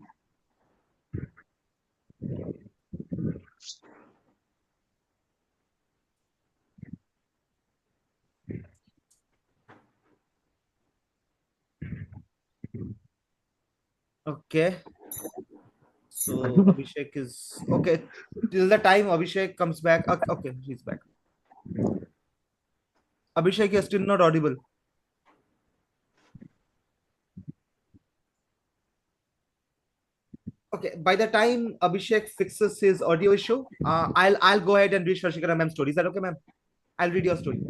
Okay. So Abhishek is okay. Till the time Abhishek comes back. Okay, he's back. Abhishek, you're still not audible. Okay, by the time Abhishek fixes his audio issue, I'll go ahead and read Shashikala ma'am's story. Is that okay, ma'am? I'll read your story.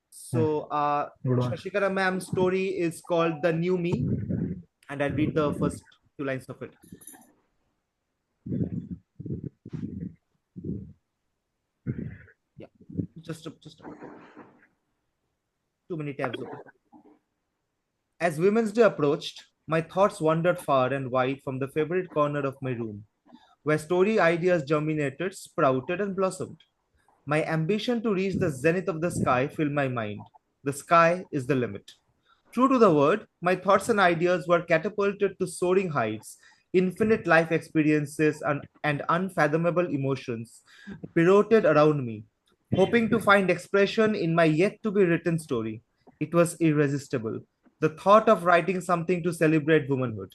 So Shashikala ma'am's story is called The New Me, and I'll read the first few lines of it. Yeah, just too many tabs open. As Women's Day approached, my thoughts wandered far and wide from the favorite corner of my room, where story ideas germinated, sprouted, and blossomed. My ambition to reach the zenith of the sky filled my mind. The sky is the limit. True to the word, my thoughts and ideas were catapulted to soaring heights. Infinite life experiences and unfathomable emotions pirouetted around me, hoping to find expression in my yet to be written story. It was irresistible. The thought of writing something to celebrate womanhood.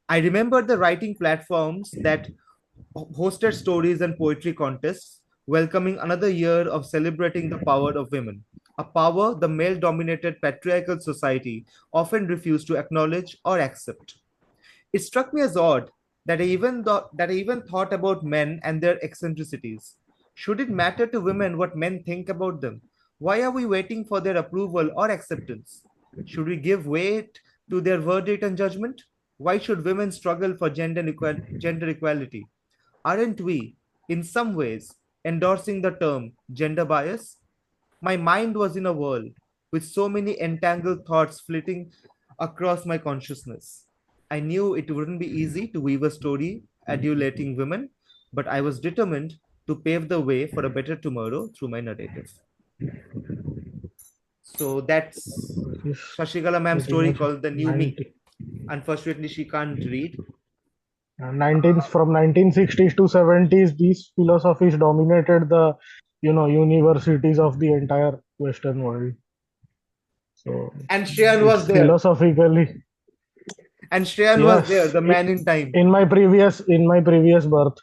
I remember the writing platforms that hosted stories and poetry contests, welcoming another year of celebrating the power of women, a power the male dominated patriarchal society often refused to acknowledge or accept. It struck me as odd that I even thought about men and their eccentricities. Should it matter to women what men think about them? Why are we waiting for their approval or acceptance? Should we give weight to their verdict and judgment? Why should women struggle for gender equality? Aren't we, in some ways, endorsing the term gender bias? My mind was in a whirl, with so many entangled thoughts flitting across my consciousness. I knew it wouldn't be easy to weave a story adulating women, but I was determined to pave the way for a better tomorrow through my narrative. So that's Yes, Shashikala ma'am's pretty story much called The New Me. 90. Unfortunately, she can't read. 19 from 1960s to 70s, these philosophies dominated the universities of the entire Western world. So And Shreyan it's was there. philosophically, And Shreyan was there, yes, the man in time. in my previous birth.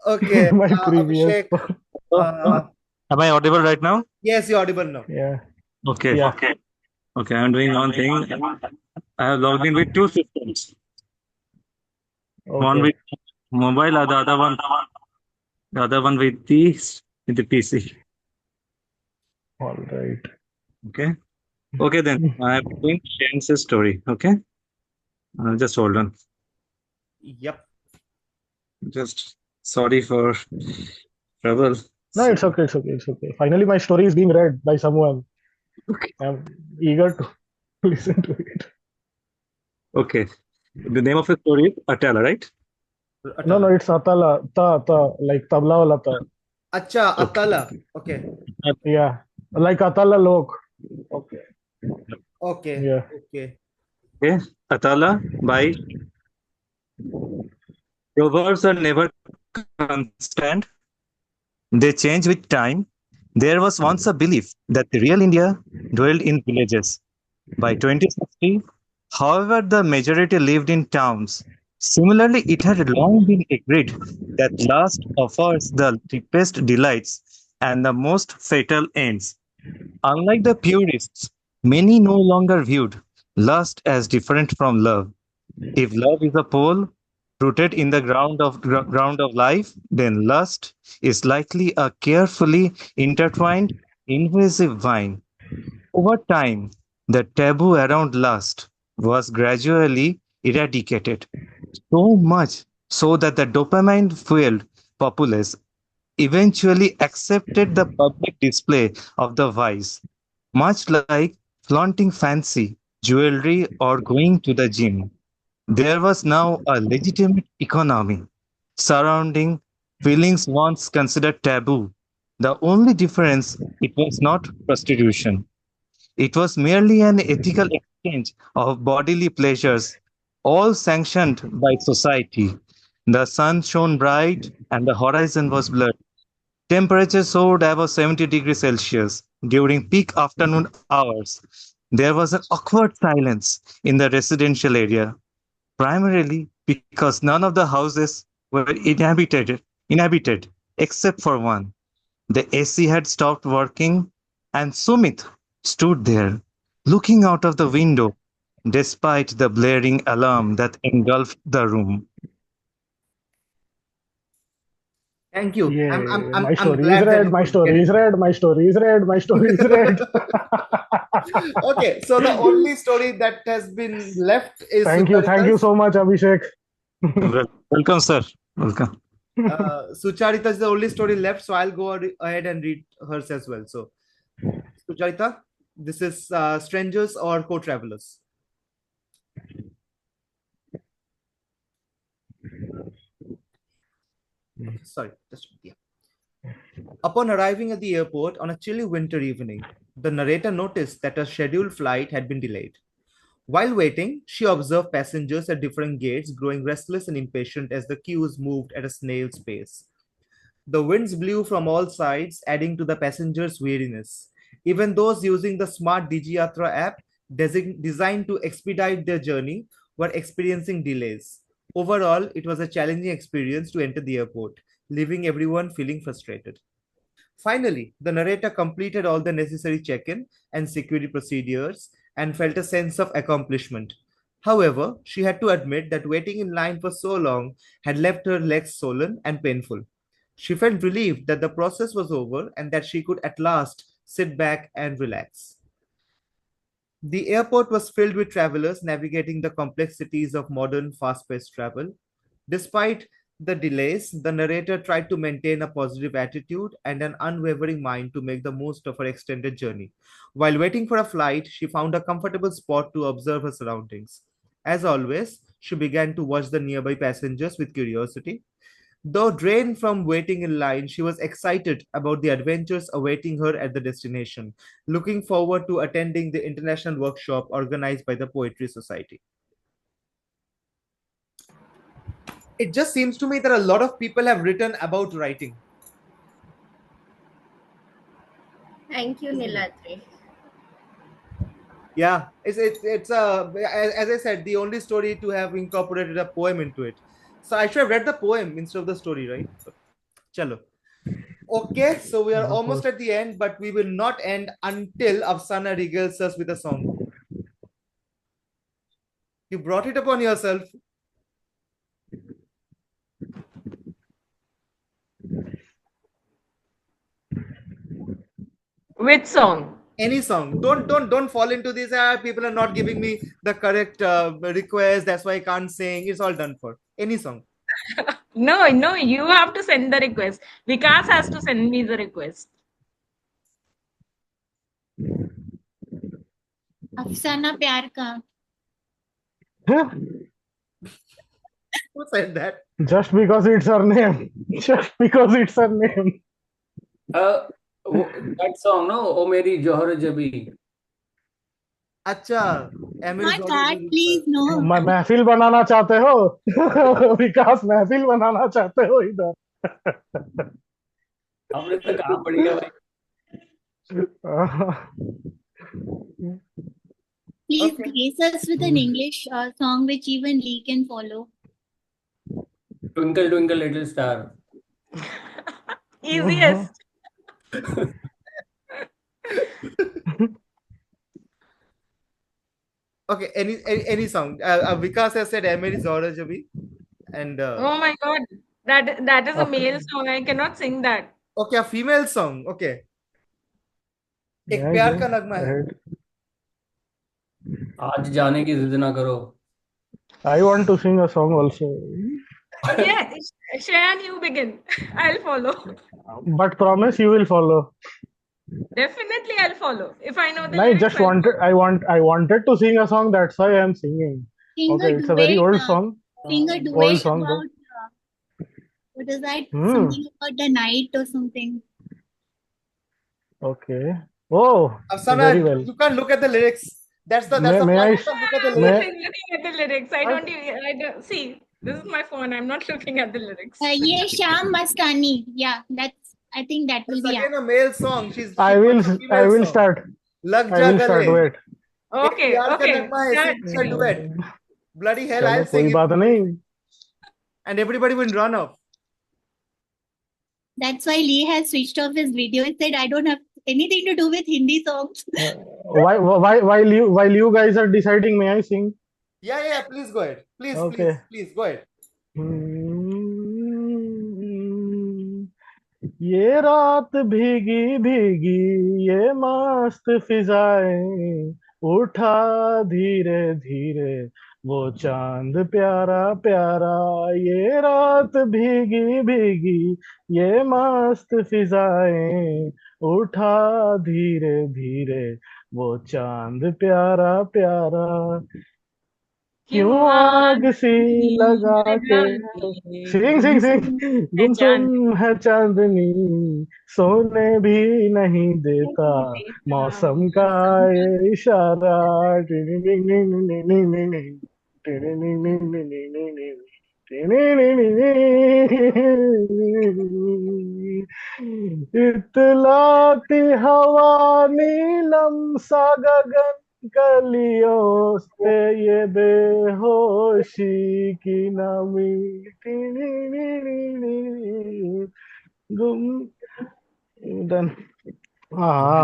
Okay, In my previous Abhishek. birth. Am I audible right now? Yes, you're audible now. Yeah, Okay. yeah. Okay, I'm doing one thing. I have logged in with two systems. One Okay. with mobile, and the other one with the PC. All right. Okay. Okay, then I am doing Shane's story. Okay. Just hold on. Yep. Just sorry for trouble. No, it's okay. It's okay. It's okay. Finally, my story is being read by someone. Okay. I'm eager to listen to it. Okay. The name of the story is Atala, right? No, it's Atala. Like tabla wala ta. Acha, Okay. Atala. Okay. Yeah, like Atala Lok. Okay. Okay. Yeah. Okay. Okay. Atala by your words are never constant. They change with time. There was once a belief that the real India dwelled in villages. By 2060, however, the majority lived in towns. Similarly, it had long been agreed that lust offers the deepest delights and the most fatal ends. Unlike the purists, many no longer viewed lust as different from love. If love is a pole rooted in the ground of life, then lust is likely a carefully intertwined, invasive vine. Over time, the taboo around lust was gradually eradicated, so much so that the dopamine fueled populace eventually accepted the public display of the vice, much like flaunting fancy jewelry or going to the gym. There was now a legitimate economy surrounding feelings once considered taboo. The only difference, it was not prostitution. It was merely an ethical exchange of bodily pleasures, all sanctioned by society. The sun shone bright and the horizon was blurred. Temperature soared above 70 degrees Celsius during peak afternoon hours. There was an awkward silence in the residential area, primarily because none of the houses were inhabited except for one. The AC had stopped working, and Sumit stood there, looking out of the window, despite the blaring alarm that engulfed the room. Thank you. Yeah, my I'm story is glad that read. you My could get story it. is read. My story is read. My story is read. Okay, so the only story that has been left is Thank you Sucharita's. so much, Abhishek. Welcome, sir. Welcome. Sucharita is the only story left, so I'll go ahead and read hers as well. So, Sucharita, this is Strangers or Co-Travelers. Okay, sorry, just yeah. Upon arriving at the airport on a chilly winter evening, the narrator noticed that her scheduled flight had been delayed. While waiting, she observed passengers at different gates growing restless and impatient as the queues moved at a snail's pace. The winds blew from all sides, adding to the passengers' weariness. Even those using the smart DigiYatra app designed to expedite their journey were experiencing delays. Overall, it was a challenging experience to enter the airport, leaving everyone feeling frustrated. Finally, the narrator completed all the necessary check-in and security procedures and felt a sense of accomplishment. However, she had to admit that waiting in line for so long had left her legs swollen and painful. She felt relieved that the process was over and that she could at last sit back and relax. The airport was filled with travelers navigating the complexities of modern fast paced travel. Despite the delays, the narrator tried to maintain a positive attitude and an unwavering mind to make the most of her extended journey. While waiting for a flight, she found a comfortable spot to observe her surroundings. As always, she began to watch the nearby passengers with curiosity. Though drained from waiting in line, she was excited about the adventures awaiting her at the destination, looking forward to attending the international workshop organized by the Poetry Society. It just seems to me that a lot of people have written about writing. Thank you, Niladri. Yeah, it's as I said, the only story to have incorporated a poem into it. So I should have read the poem instead of the story, right? So, chalo. Okay, so we are almost at the end, but we will not end until Afsana regales us with a song. You brought it upon yourself. Which song? Any song. Don't fall into this. People are not giving me the correct request. That's why I can't sing. It's all done for. Any song. No, you have to send the request. Vikas has to send me the request. अफसाना प्यार का. Who said that? Just because it's her name. Just because it's her name. That song, no? O Meri Johar Jabi. अच्छा My God, please no. महफिल बनाना चाहते हो विकास महफिल बनाना चाहते हो इधर हमने तो कहा पड़ी है भाई. Please grace us with an English song which even Lee can follow. Twinkle Twinkle Little Star. Easiest. Okay, any song. Vikas has said Meri Johar Jabi. And oh my God, that is a male song. I cannot sing that. Okay, a female song. Okay. एक प्यार का नगमा है. आज जाने की जिद ना करो. I want to sing a song also. Yeah, Shreyan, you begin. I'll follow. But promise you will follow. Definitely, I'll follow. If I know the I lyrics, just wanted. I wanted to sing a song. That's why I am singing. Sing Okay, it's a very old song. Sing a Old duet song. about what is that? Something about the night or something. Okay. Oh, Afsana, very well. you can't look at the lyrics. That's the May point. I- You can't look at the I'm lyrics. looking at the lyrics. I don't see. This is my phone. I'm not looking at the lyrics. Ye Sham Mastani. Yeah, I think that will It's be again a male song. I will start. Lag I Ja will start. Gale. Wait. Okay, एक प्यार का okay. नगमा है, Start. it's a duet. Bloody hell, चलो I'll कोई sing बात it. नहीं. And everybody will run off. That's why Lee has switched off his video and said, I don't have anything to do with Hindi songs. While you guys are deciding, may I sing? Yeah, please go ahead. Okay. Please go ahead. ये रात भीगी भीगी ये मस्त फिजाएं उठा धीरे धीरे वो चांद प्यारा प्यारा ये रात भीगी भीगी ये मस्त फिजाएं उठा धीरे धीरे वो चांद प्यारा प्यारा. क्यों आग सी लगा के सिंग सिंग सिंग गुमसुम है चांदनी सोने भी नहीं देता मौसम का ये इशारा टिनी नी नी नी नी नी नी टिनी नी नी नी नी नी नी टिनी नी नी नी इतलाती हवा नीलम सा गगन कलियों से ये बेहोशी की नमी गुम डन हाँ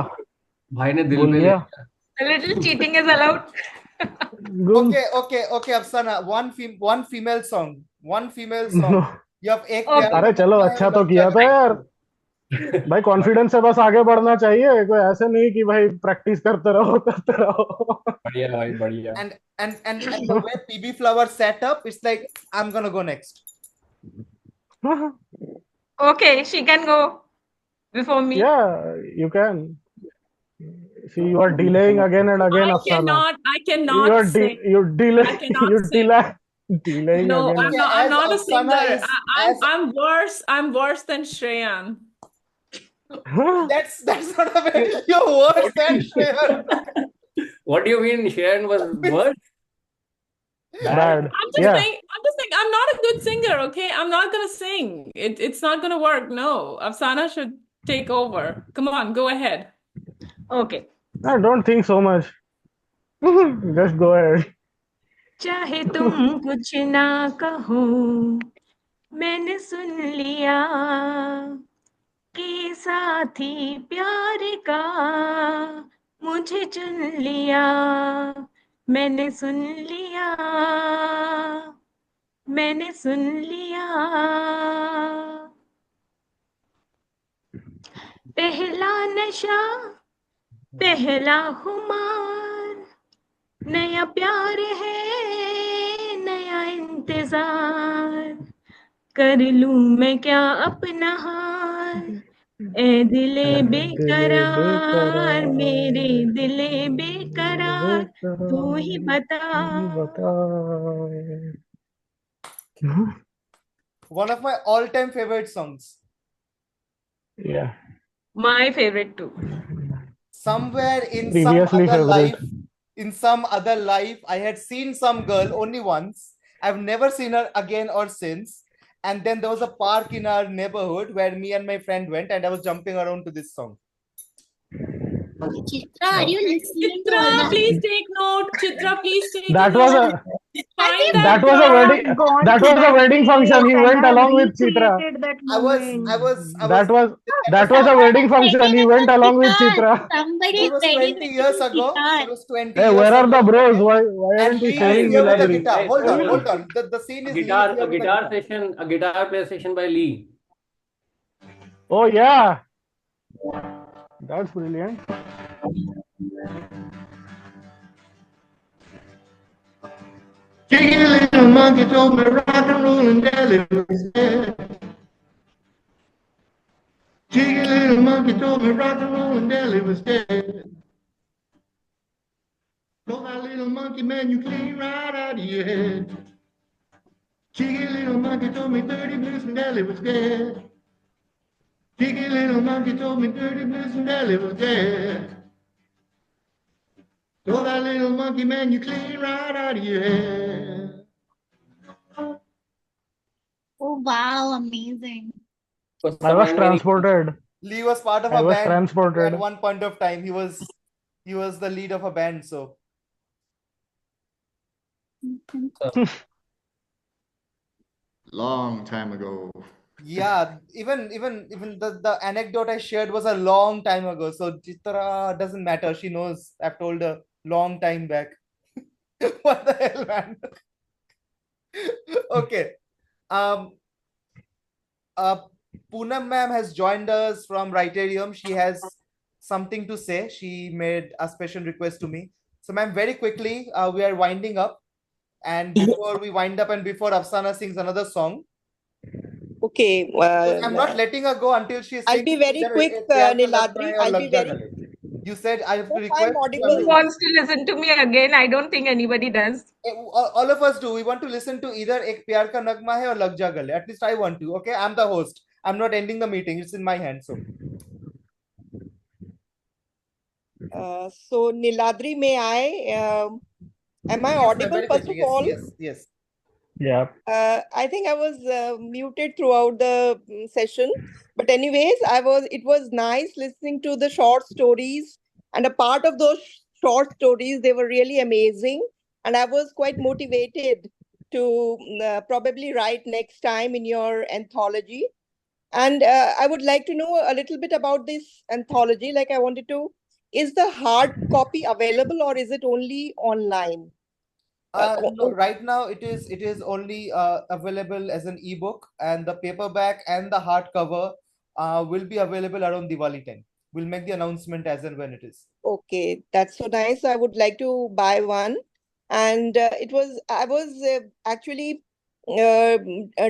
भाई ने दिल बोल पे ले दिया लिया। A little cheating is allowed. गुम Okay, Afsana, one female song. No You have एक Okay. प्यारा अरे चलो बच्चा है, अच्छा वो तो लग किया था जाएगा। यार भाई कॉन्फिडेंस से बस आगे बढ़ना चाहिए कोई ऐसे नहीं कि भाई प्रैक्टिस करते रहो बढ़िया भाई बढ़िया। And the way PB Flower set up, it's like I'm gonna go next. Okay, she can go before me. Yeah, you can. See, you are delaying again and again, Afsana. I cannot sing. I cannot sing. Delaying No, again. Okay, I'm as not a Afsana singer. is as I'm worse than Shreyan. that's not a way. You're worse than Shreyan. What do you mean Sharon was worse? Bad. I'm just Yeah. saying, I'm not a good singer, okay? I'm not gonna sing. It's not gonna work. No. Afsana should take over. Come on, go ahead. Okay. I don't think so much. Just go ahead. चाहे तुम कुछ ना कहो मैंने सुन लिया कि साथी प्यार का मुझे चुन लिया मैंने सुन लिया पहला नशा पहला खुमार नया प्यार है नया इंतजार कर लूं मैं क्या अपना हाल ए दिले बेकरार मेरे दिले बेकरार तू ही बता One of my all-time favorite songs. Yeah. My favorite too. Somewhere in Previously favorite. some other life, I had seen some girl only once. I've never seen her again or since. And then there was a park in our neighborhood where me and my friend went, and I was jumping around to this song. Chitra, are you listening to all Chitra, that? please take note. Chitra, please take That note. was a Find that was a girl. wedding. That was a wedding function. He went along with Chitra. I was That was a wedding function. He went along with Chitra. Somebody It was is ready 20 with years the ago. guitar. It was 20 Hey, years where are the ago. bros? Why And aren't you Lee is sharing here with the Niladri? guitar. Hold Hold on. The scene is Lee is guitar, here a with the guitar guitar. session, a guitar play session by Lee. Oh yeah, that's brilliant. Chicken little monkey told me rock and roll and Delhi was dead. Chicken little monkey told me rock and roll and Delhi was dead. Told that little monkey man you clean right out of your head. Chicken little monkey told me dirty blues and Delhi was dead. Chicken little monkey told me dirty blues and Delhi was dead. Told that little monkey man you clean right out of your head. Oh wow, amazing. I was transported. Lee was part of I a was band transported. at one point of time. He was the lead of a band. So Long time ago. yeah, even the anecdote I shared was a long time ago. So Chitra doesn't matter. She knows. I've told her long time back. What the hell, man? Okay. Poonam ma'am has joined us from Writerium. She has something to say. She made a special request to me. So, ma'am, very quickly, we are winding up. And before we wind up and before Afsana sings another song, Okay. I'm not letting her go until she sings. I'll be very quick, Niladri. I'll be very. You said I have to Hope I'm request. audible. Who wants to listen to me again? I don't think anybody does. All of us do. We want to listen to either Ek Pyar Ka Nagma Hai or Lag Ja Gale. At least I want to. Okay, I'm the host. I'm not ending the meeting. It's in my hands. So, So Niladri, may I? Am I yes, ma'am, audible very first quickly. of all? Yes. Yeah. I think I was muted throughout the session, but anyways, It was nice listening to the short stories, and a part of those short stories, they were really amazing, and I was quite motivated to probably write next time in your anthology. And I would like to know a little bit about this anthology. Like, I wanted to, is the hard copy available or is it only online? No, right now it is only available as an ebook, and the paperback and the hardcover will be available around Diwali time. We'll make the announcement as and when it is. Okay, that's so nice. I would like to buy one. And I was actually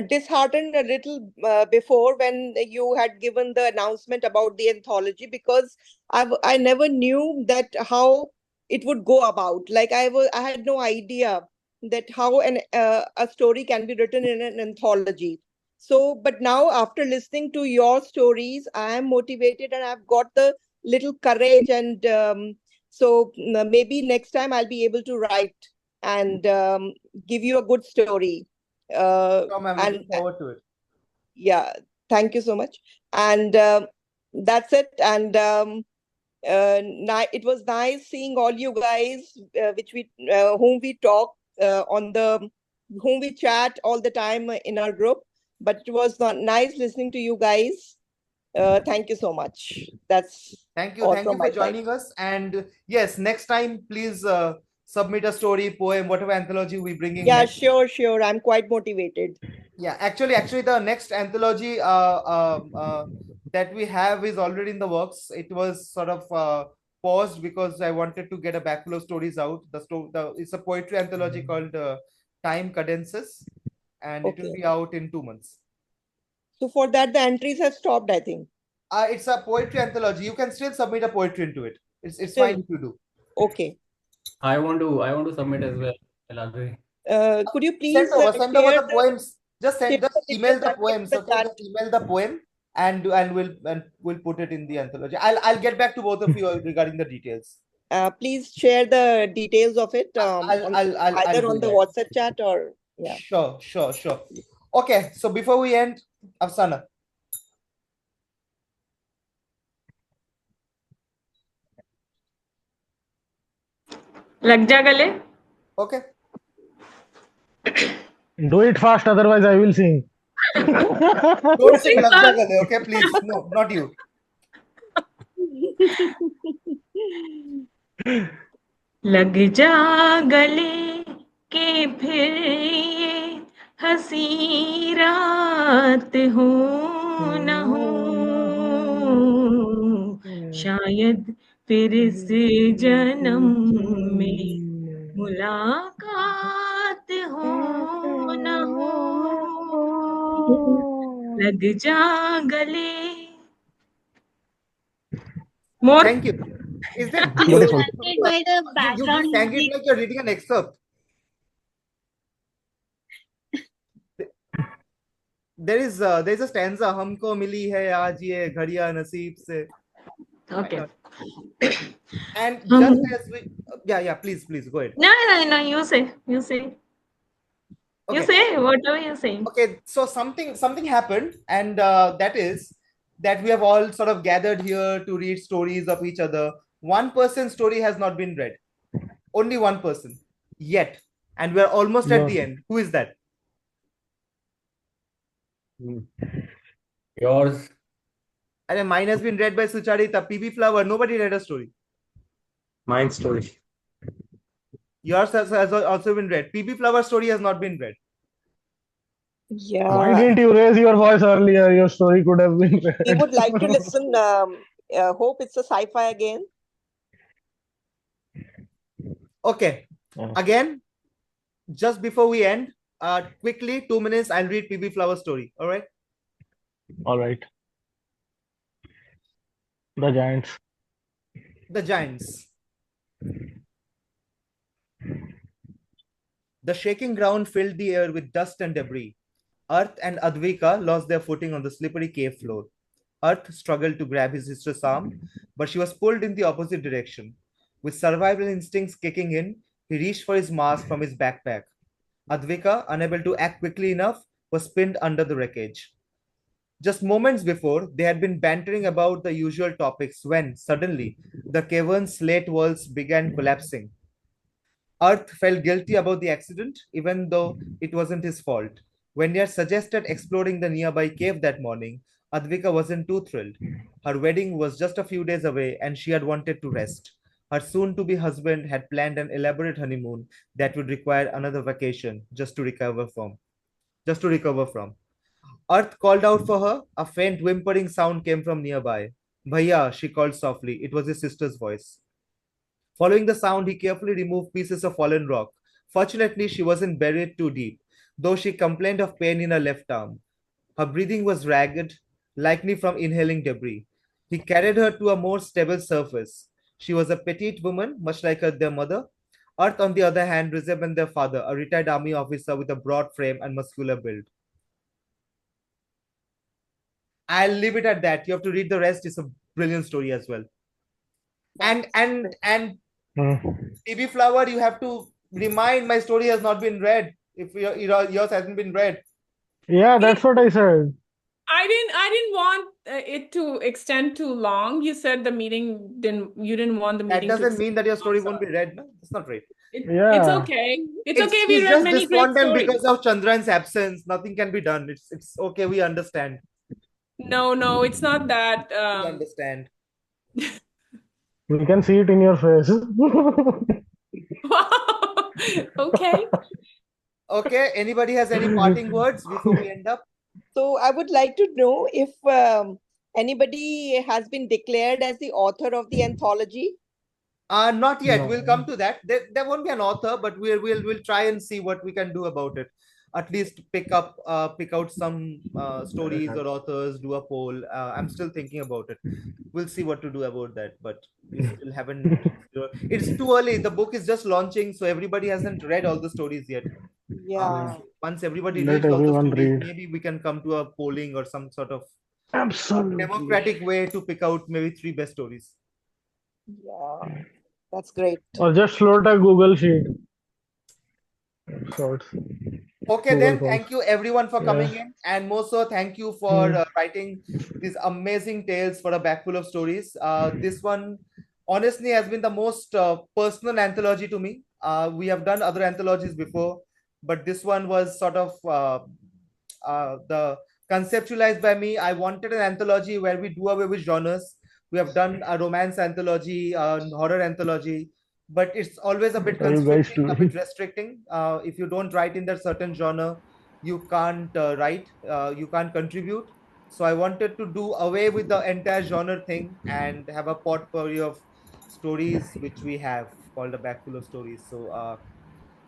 disheartened a little before when you had given the announcement about the anthology, because I never knew that how it would go about. Like, I had no idea that how a story can be written in an anthology. So, but now after listening to your stories, I am motivated and I've got the little courage, and so maybe next time I'll be able to write and give you a good story. Sure, ma'am, looking forward to it. Yeah, thank you so much. And that's it. And it was nice seeing all you guys, whom we talk whom we chat all the time in our group. But it was not nice listening to you guys. Thank you so much. Thank you all for from my side. joining us. And yes, next time please submit a story, poem, whatever anthology we bring in. Yeah, next. sure. I'm quite motivated. Yeah, actually, the next anthology that we have is already in the works. It was sort of paused because I wanted to get a Bagful of Stories out. It's a poetry anthology called Time Cadences, and it will be out in 2 months. So for that, the entries have stopped, I think. It's a poetry anthology. You can still submit a poetry into it. It's fine if you do. Okay. I want to submit as well, Niladri. Could you please send over the poems? Just email the poems. the Okay, just email the poem, and we'll put it in the anthology. I'll get back to both of you regarding the details. Please share the details of it I'll either do on the that. WhatsApp chat or yeah. Sure. Okay, so before we end, Afsana. Lag Ja Gale. Okay. Do it fast, otherwise I will sing. Don't sing Lag Ja Gale, okay? Please, no, not you. लग जा गले के फिर ये हंसी रात हो न हो, शायद फिर इस जन्म में मुलाकात हो न हो, लग जा गले. More. Thank you. Is that Beautiful. By the you background sang it music. like you're reading an excerpt. There's a stanza, हमको मिली है आज ये घड़ियां नसीब से. Okay. And just as we, please go ahead. No, you say. Okay. You say whatever you're saying. Okay, so something happened, and that is that we have all sort of gathered here to read stories of each other. One person's story has not been read. Only one person yet, and we're almost at the end. Who is that? Yours. And mine has been read by Sucharita. PB Flower. Nobody read a story. Mine story. Yours has also been read. PB Flower story has not been read. Yeah. Why didn't you raise your voice earlier? Your story could have been read. We would like to listen. Hope it's a sci-fi again. Okay. Again, just before we end, quickly, 2 minutes, I'll read PB Flower story. All right? All right. The Giants. The giants. The shaking ground filled the air with dust and debris. Earth and Advika lost their footing on the slippery cave floor. Earth struggled to grab his sister's arm, but she was pulled in the opposite direction. With survival instincts kicking in, he reached for his mask from his backpack. Advika, unable to act quickly enough, was pinned under the wreckage. Just moments before, they had been bantering about the usual topics when, suddenly, the cavern's slate walls began collapsing. Earth felt guilty about the accident, even though it wasn't his fault. When he had suggested exploring the nearby cave that morning, Advika wasn't too thrilled. Her wedding was just a few days away and she had wanted to rest. Her soon to be husband had planned an elaborate honeymoon that would require another vacation just to recover from. Earth called out for her. A faint whimpering sound came from nearby. Bhaiya, she called softly. It was his sister's voice. Following the sound, he carefully removed pieces of fallen rock. Fortunately, she wasn't buried too deep, though she complained of pain in her left arm. Her breathing was ragged, likely from inhaling debris. He carried her to a more stable surface. She was a petite woman, much like their mother. Earth, on the other hand, resembled their father, a retired army officer with a broad frame and muscular build. I'll leave it at that. You have to read the rest. It's a brilliant story as well. And TB Flower, you have to remind my story has not been read. If yours hasn't been read. Yeah, that's what I said. I didn't want it to extend too long. You said the meeting you didn't want the meeting. That doesn't mean that your story won't be read. No, that's not right. It's okay. It's okay. We read just many great despondent stories. because of Chandrayan's absence. Nothing can be done. It's okay. We understand. No, it's not that. We understand. We can see it in your face. Okay. Okay. Anybody has any parting words before we end up? So I would like to know if anybody has been declared as the author of the anthology. Not yet. No. We'll come to that. There won't be an author, but we'll try and see what we can do about it. At least pick out some stories or authors, do a poll. I'm still thinking about it. We'll see what to do about that, but we still haven't. It's too early. The book is just launching, so everybody hasn't read all the stories yet. Yeah. Once everybody Let reads all the everyone stories, read. maybe we can come to a polling or some sort of Absolutely. democratic way to pick out maybe 3 best stories. Yeah, that's great. Or just float a Google sheet. Sorts. Okay, Google then Forms. thank you everyone for coming Yeah. in, and more so thank you for writing these amazing tales for a bag full of stories. This one honestly has been the most personal anthology to me. We have done other anthologies before, but this one was sort of the conceptualized by me. I wanted an anthology where we do away with genres. We have done a romance anthology, horror anthology, but it's always a bit Are you guys constricting, too? a bit restricting. If you don't write in that certain genre, you can't write, you can't contribute. So I wanted to do away with the entire genre thing and have a potpourri of stories, which we have called a bag full of stories. So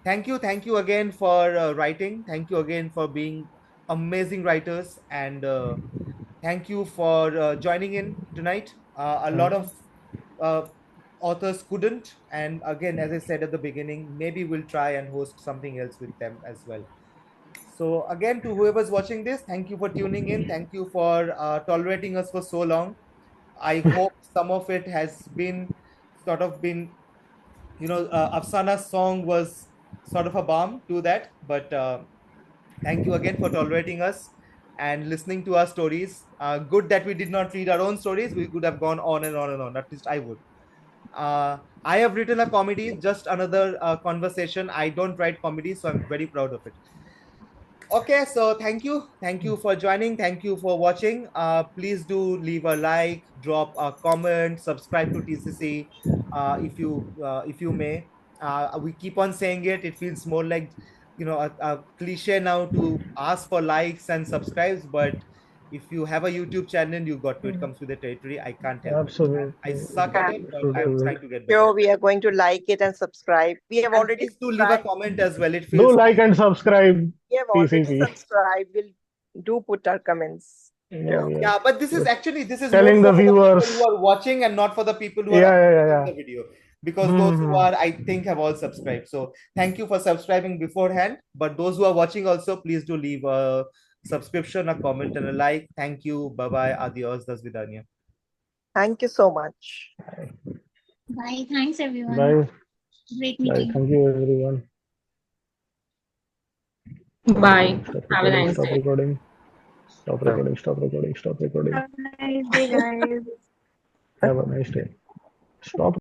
thank you again for writing. Thank you again for being amazing writers, and thank you for joining in tonight. A lot of uh, authors couldn't, and again, as I said at the beginning, maybe we'll try and host something else with them as well. So again, to whoever's watching this, thank you for tuning in. Thank you for tolerating us for so long. I hope some of it has been sort of been, Afsana's song was sort of a balm to that, but thank you again for tolerating us and listening to our stories. Good that we did not read our own stories. We could have gone on and on and on. At least I would. I have written a comedy, just another conversation. I don't write comedy, so I'm very proud of it. Okay, so thank you for joining, thank you for watching. Please do leave a like, drop a comment, subscribe to TCC if you may. We keep on saying it. It feels more like a cliche now to ask for likes and subscribes, but if you have a YouTube channel, you got to. It comes with the territory. I can't help it. Absolutely. I suck at it, but Should I'm do trying it. to get better. Sure, we are going to like it and subscribe. We have And already please do leave a subscribed. comment as well. It Do feels like and subscribe. We have already TCC. subscribed. We'll do put our comments. Yeah, but this is more telling the for the people viewers. who are watching and not for the people who are Yeah. the video. Because those who are, I think, have all subscribed. So thank you for subscribing beforehand. But those who are watching also, please do leave a subscription, a comment, and a like. Thank you. Bye bye. Adios. Das vidanya. Thank you so much. Bye. Thanks, everyone. Bye. Great Bye. meeting. Thank you, everyone. Bye. Stop Have a recording. nice Stop day. recording. Stop recording. Stop recording. Stop recording. Have a nice day, guys. Have a nice day. Stop.